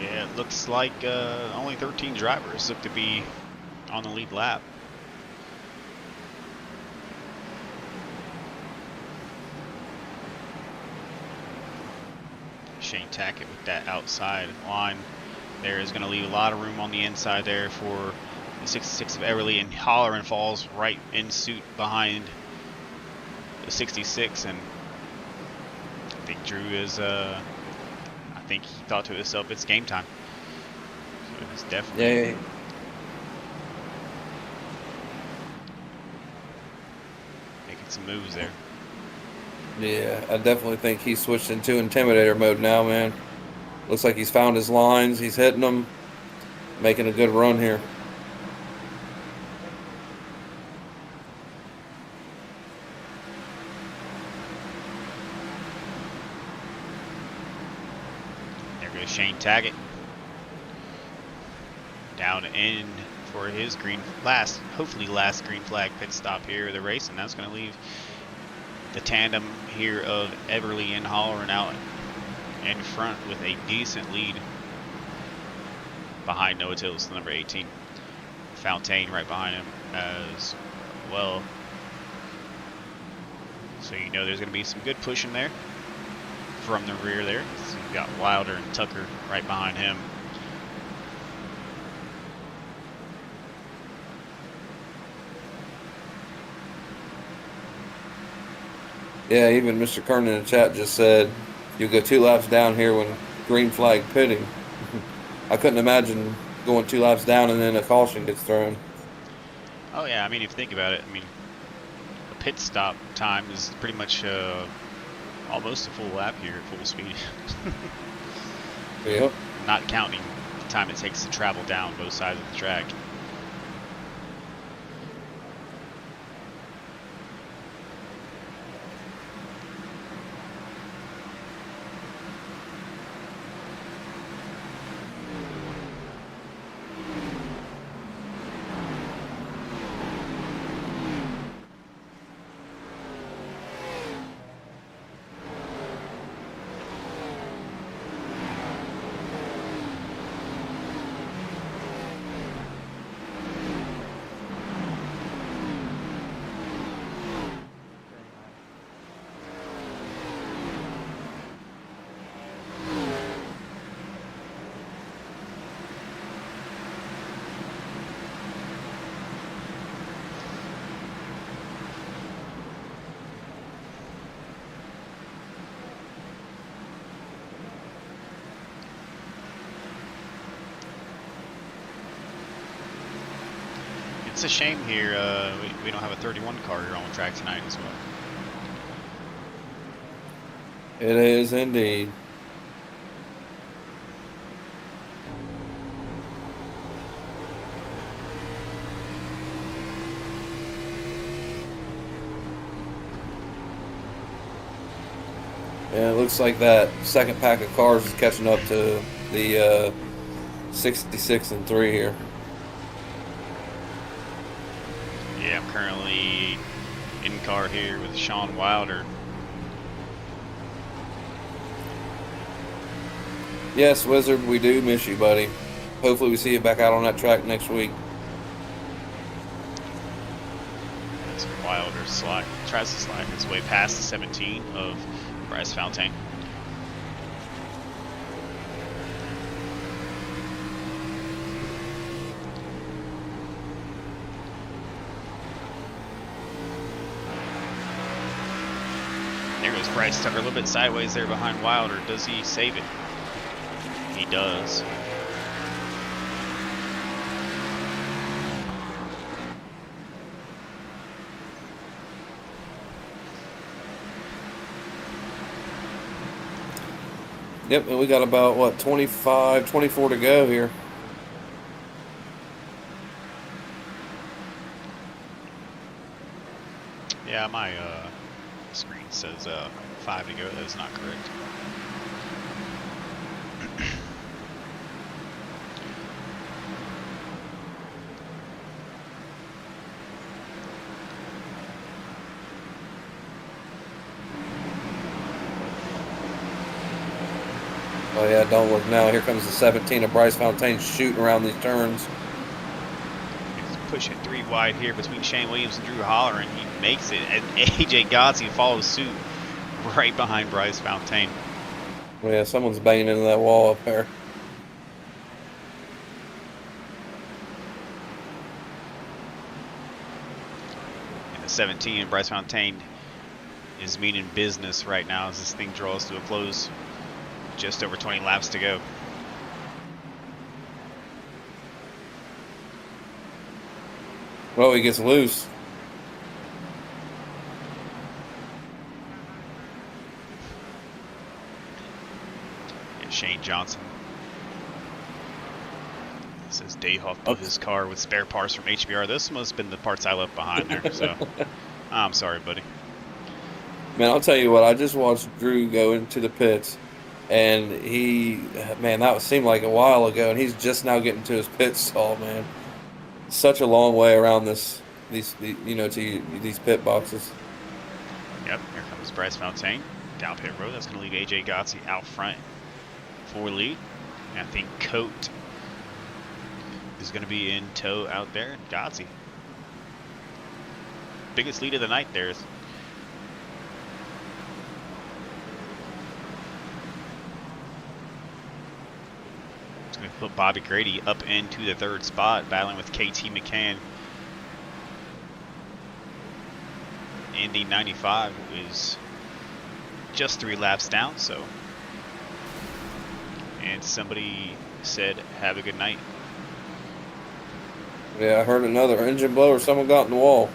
Yeah, it looks like only 13 drivers look to be on the lead lap. Shane Tackett with that outside line there is going to leave a lot of room on the inside there for the 66 of Everly, and Holleran falls right in suit behind the 66, and I think Drew is I think he thought to himself, it's game time. So it's definitely making some moves there. Yeah, I definitely think he's switched into Intimidator mode now, man. Looks like he's found his lines. He's hitting them, making a good run here. There goes Shane Tackett. Down in for his hopefully last green flag pit stop here of the race, and that's going to leave the tandem here of Everly and Holleran out in front with a decent lead behind Noah Tillis, the number 18. Fontaine right behind him as well. So you know there's going to be some good pushing there from the rear there. So you've got Wilder and Tucker right behind him. Yeah, even Mr. Kern in the chat just said you'll go 2 laps down here when green flag pitting. I couldn't imagine going 2 laps down and then a caution gets thrown. Oh yeah, I mean, if you think about it, I mean, a pit stop time is pretty much almost a full lap here at full speed. Yep. Not counting the time it takes to travel down both sides of the track. It's a shame here we don't have a 31 car here on the track tonight as well. It is indeed. Yeah, it looks like that second pack of cars is catching up to the 66 and 3 here. Yeah, I'm currently in car here with Sean Wilder. Yes, Wizard, we do miss you, buddy. Hopefully we see you back out on that track next week. As Wilder tries to slide his way past the 17 of Bryce Fontaine. There goes Bryce Tucker a little bit sideways there behind Wilder. Does he save it? He does. Yep, and we got about, what, 25, 24 to go here. Yeah, my screen says 5 to go. That is not correct. Oh yeah, don't look now. Here comes the 17 of Bryce Fontaine shooting around these turns. He's pushing 3 wide here between Shane Williams and Drew Holler, and he makes it. And AJ Gotzi follows suit right behind Bryce Fontaine. Well, yeah, someone's banging into that wall up there. And the 17, Bryce Fontaine, is meaning business right now as this thing draws to a close. Just over 20 laps to go. Well, he gets loose. Yeah, Shane Johnson says Dayhoff built his car with spare parts from HVR. This must have been the parts I left behind there. So I'm sorry, buddy. Man, I'll tell you what. I just watched Drew go into the pits. And that seemed like a while ago, and he's just now getting to his pit stall, man. Such a long way around these pit boxes. Yep, here comes Bryce Fontaine down pit road. That's going to leave AJ Gotzi out front for lead. And I think Coat is going to be in tow out there. And Gotzi, biggest lead of the night there. Put Bobby Grady up into the 3rd spot, battling with KT McCann. Indy 95 is just 3 laps down, so. And somebody said, have a good night. Yeah, I heard another engine blower. Someone got in the wall.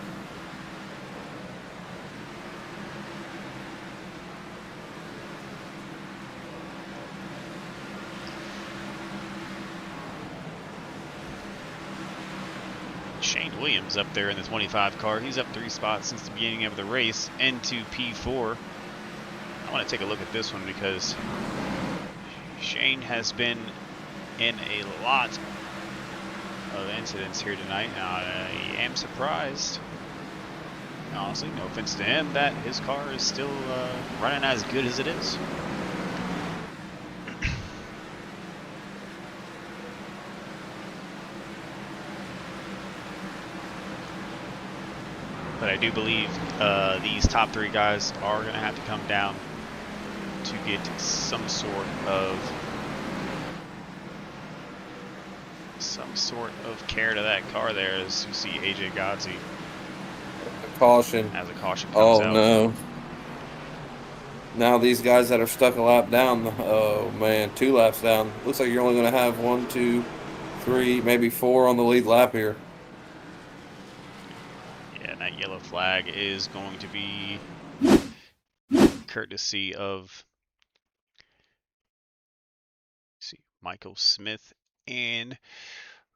Shane Williams up there in the 25 car. He's up 3 spots since the beginning of the race into P4. I want to take a look at this one because Shane has been in a lot of incidents here tonight. I am surprised, honestly, no offense to him, that his car is still running as good as it is. But I do believe these top 3 guys are going to have to come down to get some sort of care to that car there, as you see AJ Gotzi. Caution. As a caution comes out. Oh no. Now these guys that are stuck a lap down, oh man, 2 laps down. Looks like you're only going to have 1, 2, 3, maybe 4 on the lead lap here. That yellow flag is going to be courtesy of Michael Smith and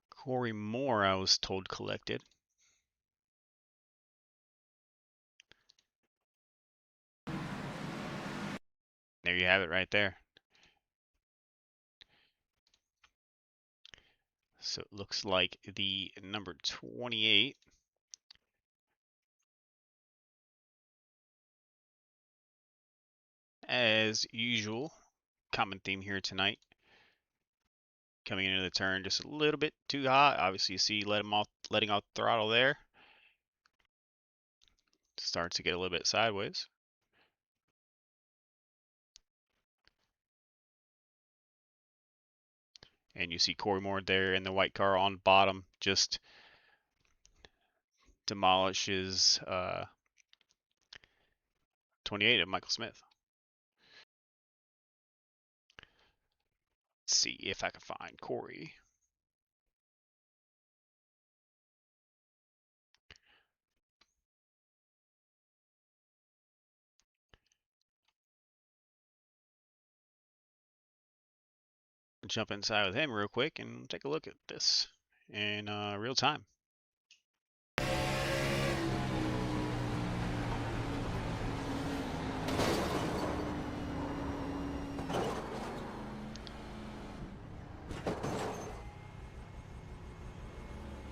Corey Moore, I was told, collected. There you have it right there. So it looks like the number 28 as usual, common theme here tonight. Coming into the turn just a little bit too hot. Obviously, you see letting off throttle there. Starts to get a little bit sideways. And you see Corey Moore there in the white car on bottom, just demolishes 28 of Michael Smith. Let's see if I can find Corey. Jump inside with him real quick and take a look at this in real time.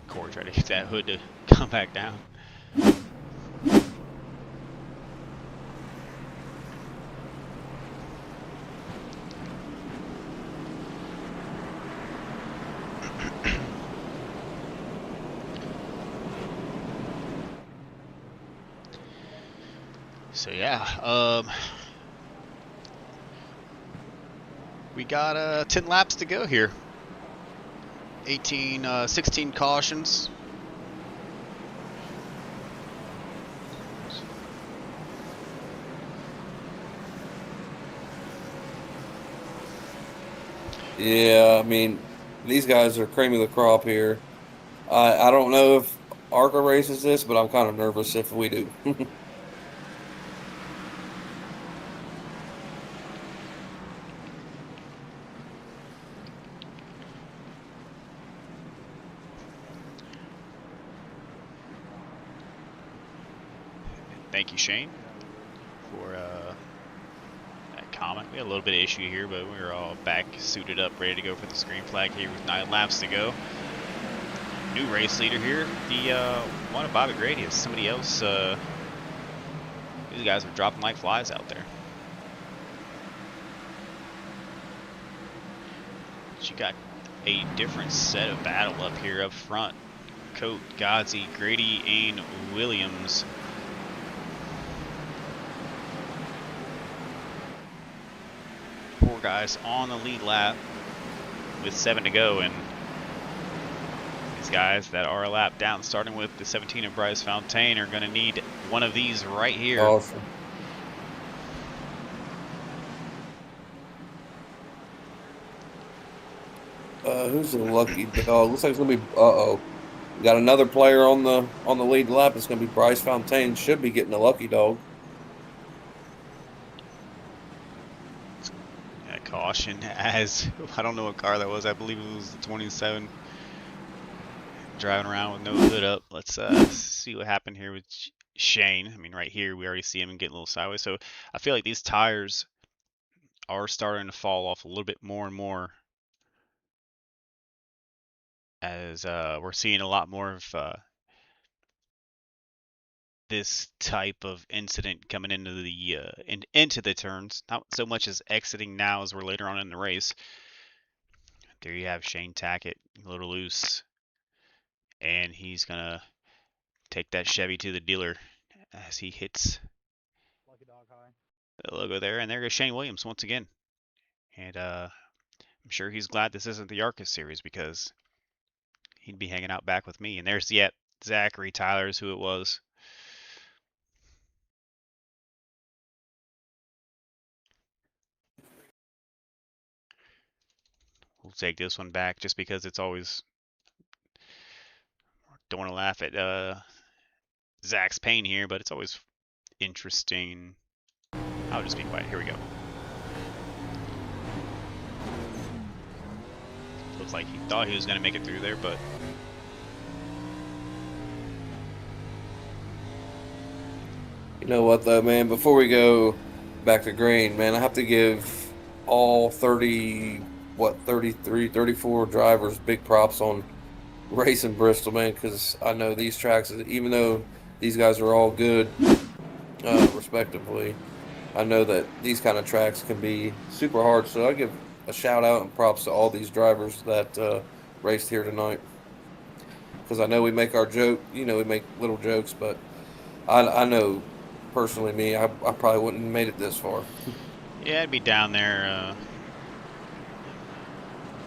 Corey tried to get that hood to come back down. So yeah, we got 10 laps to go here. 16 cautions. Yeah, I mean, these guys are cream of the crop here. I don't know if ARCA races this, but I'm kind of nervous if we do. Thank you, Shane, for that comment. We had a little bit of issue here, but we were all back, suited up, ready to go for the screen flag here with 9 laps to go. New race leader here. The one of Bobby Grady is somebody else. These guys are dropping like flies out there. But you got a different set of battle up here up front. Coat, Godsey, Grady, and Williams. Four guys on the lead lap with 7 to go, and these guys that are a lap down, starting with the 17 of Bryce Fontaine, are going to need one of these right here. Awesome. Who's the lucky dog? Looks like it's gonna be. Got another player on the lead lap. It's gonna be Bryce Fontaine. Should be getting a lucky dog. Caution, as I don't know what car that was. I believe it was the 27 driving around with no hood up. Let's see what happened here with Shane. I mean, right here we already see him getting a little sideways. So I feel like these tires are starting to fall off a little bit more and more, as we're seeing a lot more of this type of incident coming into the into the turns. Not so much as exiting now as we're later on in the race. There you have Shane Tackett, a little loose, and he's gonna take that Chevy to the dealer as he hits the logo there. And there goes Shane Williams once again. And I'm sure he's glad this isn't the ARCA series, because he'd be hanging out back with me. And there's yet Zachary Tyler's who it was. We'll take this one back just because it's always, don't want to laugh at Zach's pain here, but it's always interesting. I'll just be quiet. Here we go. Looks like he thought he was going to make it through there, but You know what though, man? Before we go back to green, man, I have to give all 33, 34 drivers big props on racing Bristol, man, because I know these tracks, even though these guys are all good, respectively, I know that these kind of tracks can be super hard. So I give a shout out and props to all these drivers that raced here tonight, because I know we make our joke, we make little jokes, but I know personally me, I probably wouldn't have made it this far. yeah, I'd be down there.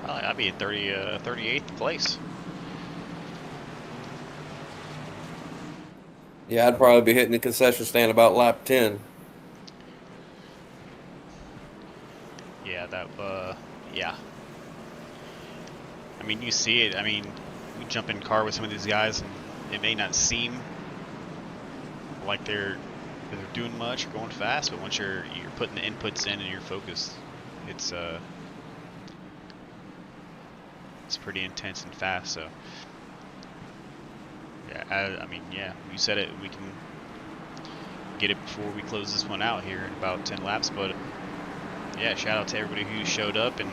I'd be at 38th place. Yeah, I'd probably be hitting the concession stand about lap 10. Yeah, yeah. I mean, you see it. I mean, you jump in car with some of these guys, and it may not seem like they're doing much or going fast, but once you're putting the inputs in and you're focused, it's pretty intense and fast. So yeah, I mean, yeah, you said it. We can get it before we close this one out here in about 10 laps. But yeah, shout out to everybody who showed up and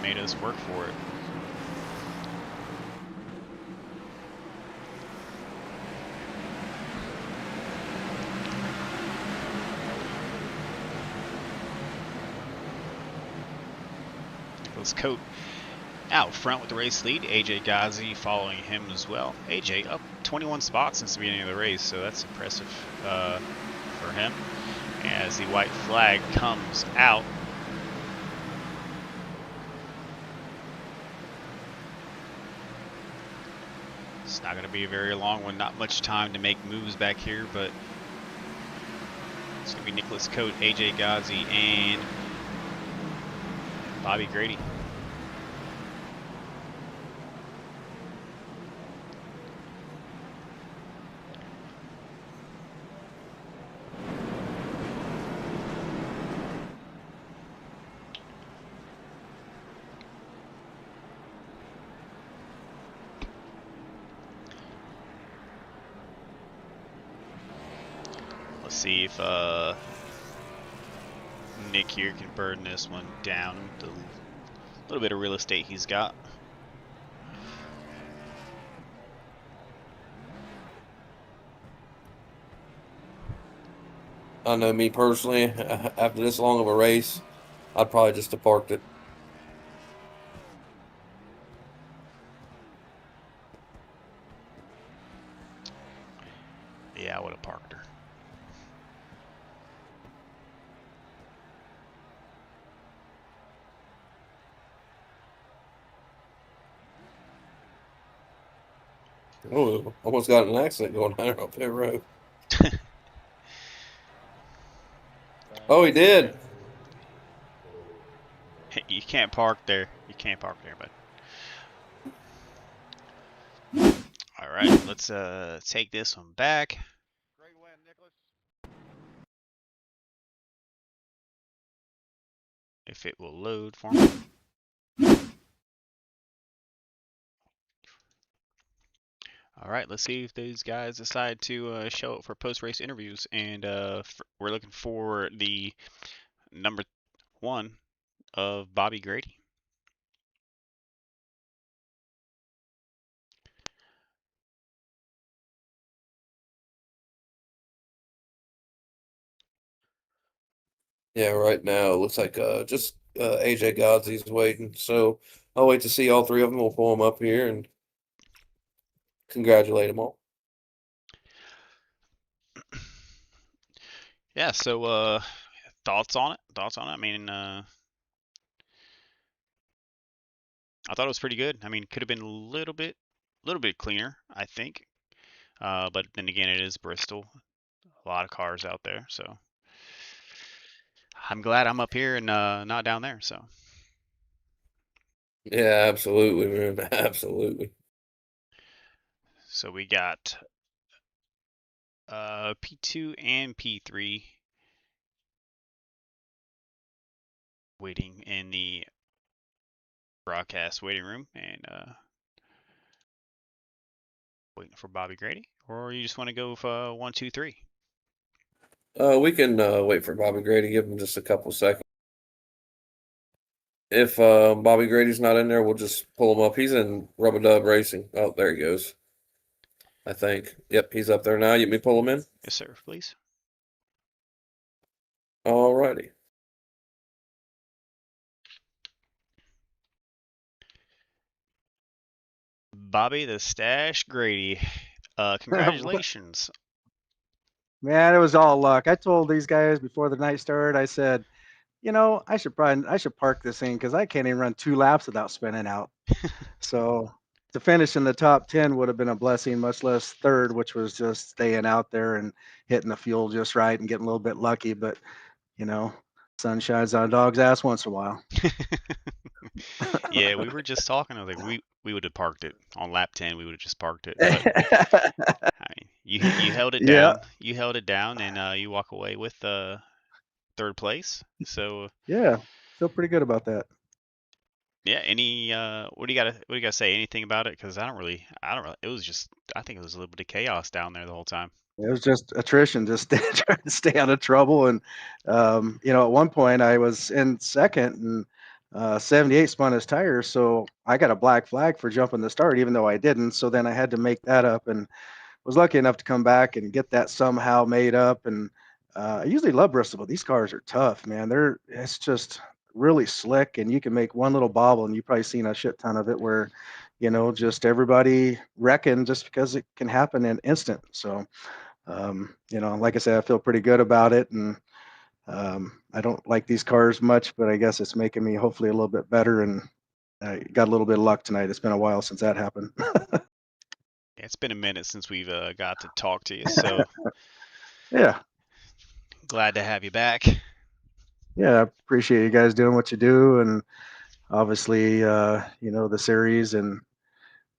made us work for it. Nicholas Coat out front with the race lead. AJ Ghazi following him as well. AJ up 21 spots since the beginning of the race, so that's impressive. for him as the white flag comes out. It's not going to be a very long one, not much time to make moves back here, but it's going to be Nicholas Coate, AJ Gozzi, and Bobby Grady. Let's see if Nick here can burn this one down. The little bit of real estate he's got. I know me personally, after this long of a race, I'd probably just have parked it. Yeah, I would have parked her. Oh, almost got in an accident going down up that road. Oh, he did. You can't park there. You can't park there, bud. All right, let's take this one back. Great win, Nicholas. If it will load for me. All right, let's see if these guys decide to show up for post-race interviews, and we're looking for the number 1 of Bobby Grady. Yeah, right now it looks like just AJ Gozzi's waiting. So I'll wait to see all three of them. We'll pull them up here and congratulate them all. Yeah, so thoughts on it? I mean, I thought it was pretty good. I mean, could have been a little bit cleaner, I think. But then again, it is Bristol. A lot of cars out there, so I'm glad I'm up here and not down there. So Yeah, absolutely, man. Absolutely. so we got P2 and P3 waiting in the broadcast waiting room and waiting for Bobby Grady, or you just want to go for 1, 2, 3? We can wait for Bobby Grady. Give him just a couple seconds. If Bobby Grady's not in there, we'll just pull him up. He's in Rubber Dub Racing. Oh, there he goes. I think. Yep, he's up there now. You me pull him in? Yes, sir. Please. All righty. Bobby the Stash Grady. Congratulations. Man, it was all luck. I told these guys before the night started, I said, you know, I should park this thing because I can't even run 2 laps without spinning out. So to finish in the top 10 would have been a blessing, much less third, which was just staying out there and hitting the fuel just right and getting a little bit lucky. But, you know, sun shines on a dog's ass once in a while. Yeah, we were just talking. I was like, we would have parked it on lap 10. We would have just parked it. But, I mean, you held it down. You held it down, and you walk away with third place. So yeah, feel pretty good about that. yeah. Any what do you gotta say? Anything about it? Because I don't really. It was just. I think it was a little bit of chaos down there the whole time. It was just attrition, just trying to stay out of trouble. And, you know, at one point I was in second and 78 spun his tires. So I got a black flag for jumping the start, even though I didn't. So then I had to make that up and was lucky enough to come back and get that somehow made up. And I usually love Bristol, but these cars are tough, man. It's just really slick, and you can make one little bobble, and you've probably seen a shit ton of it where, you know, just everybody wrecking just because it can happen in an instant. So You know, like I said, I feel pretty good about it, and I don't like these cars much, but I guess it's making me hopefully a little bit better. And I got a little bit of luck tonight. It's been a while since that happened. It's been a minute since we've got to talk to you, so Yeah, glad to have you back. yeah, I appreciate you guys doing what you do, and obviously, you know, the series and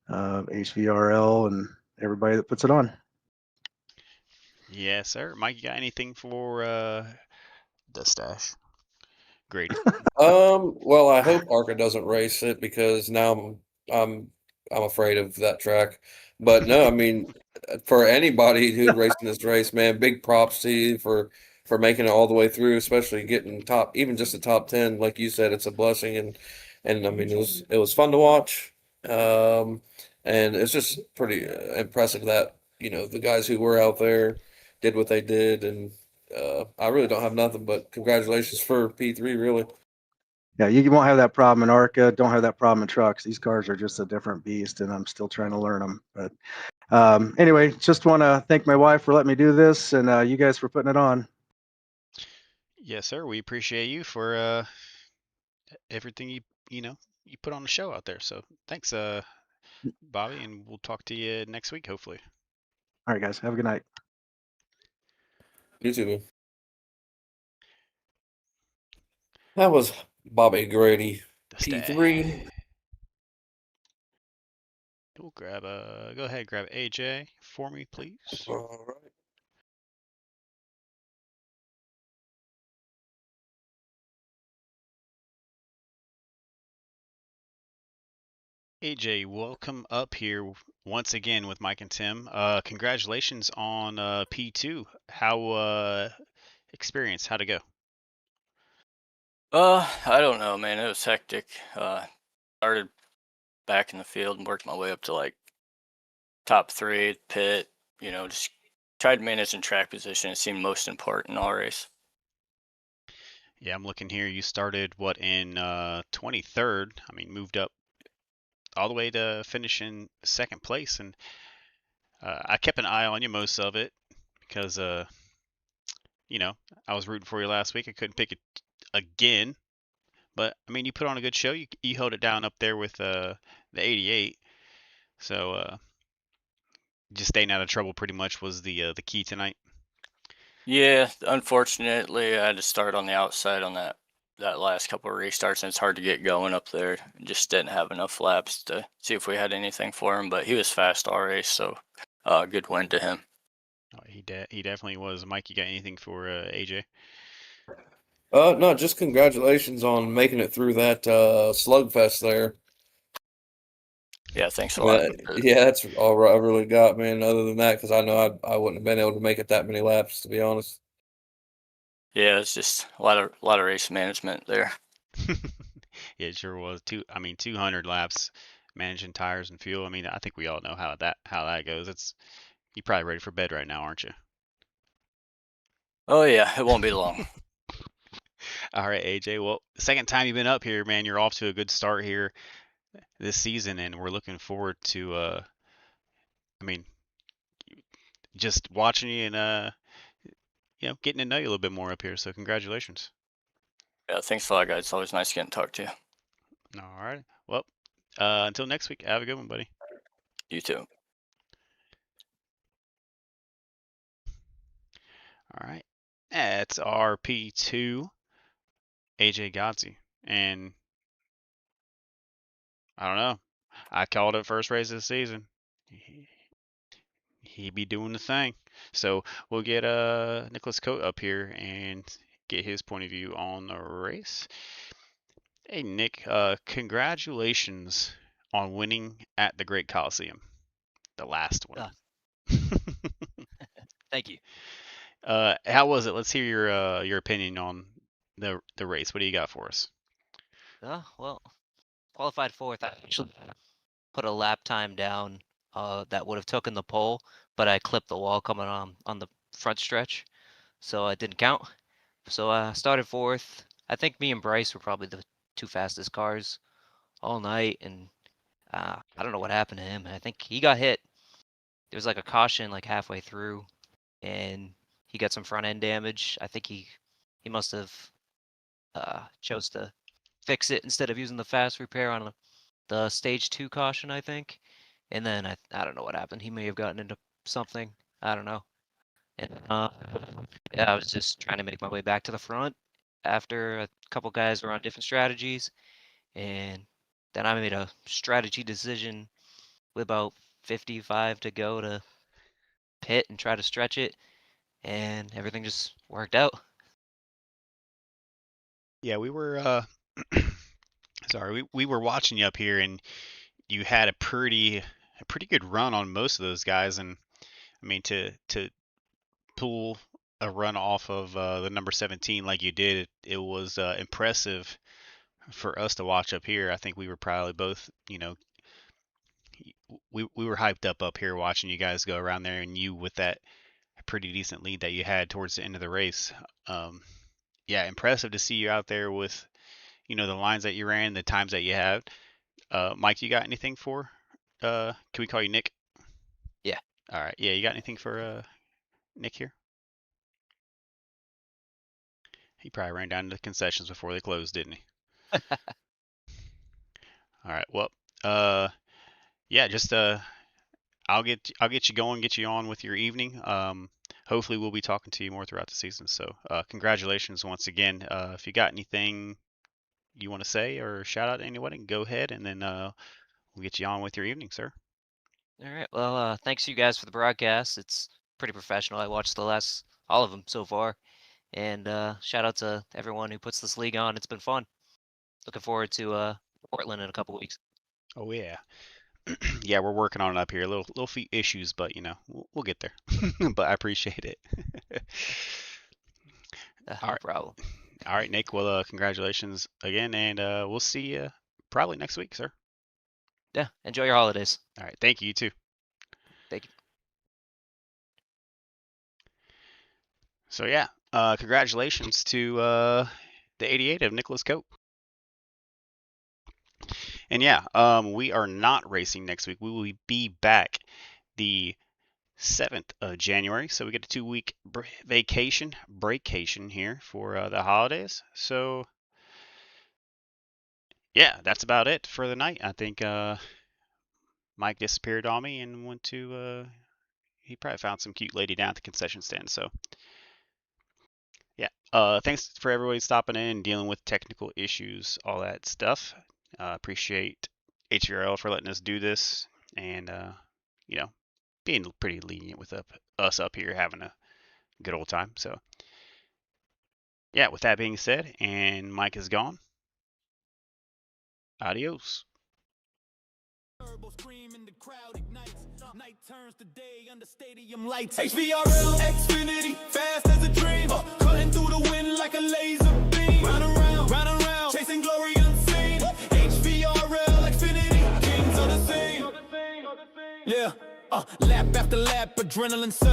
HVRL and everybody that puts it on. Yes, sir. Mike, you got anything for the stash? Grady. Well, I hope ARCA doesn't race it because now I'm afraid of that track. But no, I mean, for anybody who's racing this race, man, big props to you for making it all the way through, especially getting top, even just the top 10. Like you said, it's a blessing, and I mean, it was fun to watch, and it's just pretty impressive that the guys who were out there did what they did, and I really don't have nothing but congratulations for P3, really. Yeah, you won't have that problem in ARCA. Don't have that problem in trucks. These cars are just a different beast, and I'm still trying to learn them. But anyway, just want to thank my wife for letting me do this, and you guys for putting it on. Yes, sir. We appreciate you for everything you put on the show out there. So thanks, Bobby, and we'll talk to you next week, hopefully. All right, guys. Have a good night. You too, man. That was Bobby Grady, P3. We'll grab go ahead, grab AJ for me, please. All right. AJ, welcome up here once again with Mike and Tim. Congratulations on P2. How experience? How'd it go? I don't know, man. It was hectic. Started back in the field and worked my way up to like top 3 pit. You know, just tried managing track position. It seemed most important all race. Yeah, I'm looking here. You started what in 23rd? I mean, moved up all the way to finishing second place, and I kept an eye on you most of it because I was rooting for you last week. I couldn't pick it again, but I mean, you put on a good show. You held it down up there with the 88. So just staying out of trouble pretty much was the key tonight. Yeah, unfortunately, I had to start on the outside on that last couple of restarts, and it's hard to get going up there. Just didn't have enough laps to see if we had anything for him, but he was fast all race, so good win to him. Oh, he definitely was. Mike, you got anything for AJ? No, just congratulations on making it through that slugfest there. Yeah, thanks a lot. Yeah, that's all I really got, man. Other than that, because I know I wouldn't have been able to make it that many laps, to be honest. Yeah, it's just a lot of race management there. Yeah, it sure was. 200 laps, managing tires and fuel. I mean, I think we all know how that goes. You're probably ready for bed right now, aren't you? Oh yeah, it won't be long. All right, AJ. Well, second time you've been up here, man. You're off to a good start here this season, and we're looking forward to just watching you and getting to know you a little bit more up here. So congratulations. Yeah, thanks a lot, guys. It's always nice getting to talk to you. All right. Well, until next week, have a good one, buddy. You too. All right. That's RP2, AJ Godsey. And I don't know. I called it first race of the season. He be doing the thing. So we'll get Nicholas Coate up here and get his point of view on the race. Hey Nick, congratulations on winning at the Great Coliseum, the last one. Thank you. How was it? Let's hear your opinion on the race. What do you got for us? Well, qualified fourth. I actually put a lap time down that would have taken the pole, but I clipped the wall coming on the front stretch, so it didn't count. So I started fourth. I think me and Bryce were probably the 2 fastest cars all night, and I don't know what happened to him. I think he got hit. There was like a caution like halfway through, and he got some front end damage. I think he must have chose to fix it instead of using the fast repair on the stage 2 caution, I think. And then I don't know what happened. He may have gotten into something. I don't know. And yeah, I was just trying to make my way back to the front after a couple guys were on different strategies, and then I made a strategy decision with about 55 to go to pit and try to stretch it, and everything just worked out. Yeah, we were sorry, we were watching you up here, and you had a pretty good run on most of those guys, and I mean to pull a run off of the number 17 like you did, it was impressive for us to watch up here. I think we were probably both, we were hyped up here watching you guys go around there, and you with that pretty decent lead that you had towards the end of the race. Yeah, impressive to see you out there with, the lines that you ran, the times that you had. Mike, you got anything for? Can we call you Nick? Yeah. All right. Yeah, you got anything for Nick here? He probably ran down to the concessions before they closed, didn't he? All right. Well, yeah, just I'll get you going, get you on with your evening. Hopefully we'll be talking to you more throughout the season. So, congratulations once again. If you got anything you want to say or shout out to anyone, go ahead, and then we'll get you on with your evening, sir. All right. Well, thanks to you guys for the broadcast. It's pretty professional. I watched all of them so far. And shout out to everyone who puts this league on. It's been fun. Looking forward to Portland in a couple weeks. Oh yeah. Yeah, we're working on it up here. Little few issues, but we'll get there. But I appreciate it. No problem. All right, Nick. Well, congratulations again, and we'll see you probably next week, sir. Yeah. Enjoy your holidays. All right. Thank you. You too. Thank you. So yeah, congratulations to the 88 of Nicholas Cope. And yeah, we are not racing next week. We will be back the 7th of January. So we get a 2-week breakcation here for the holidays. So yeah, that's about it for the night. I think Mike disappeared on me and went to, he probably found some cute lady down at the concession stand. So yeah, thanks for everybody stopping in, dealing with technical issues, all that stuff. Appreciate HVRL for letting us do this, and being pretty lenient with us up here, having a good old time. So yeah, with that being said, and Mike is gone. Adios. Night turns to day under stadium lights. HVRL, Xfinity, fast as a dream. Cutting through the wind like a laser beam. Round and round, chasing glory unseen. HVRL, Xfinity, kings of the scene. Yeah, lap after lap, adrenaline surge.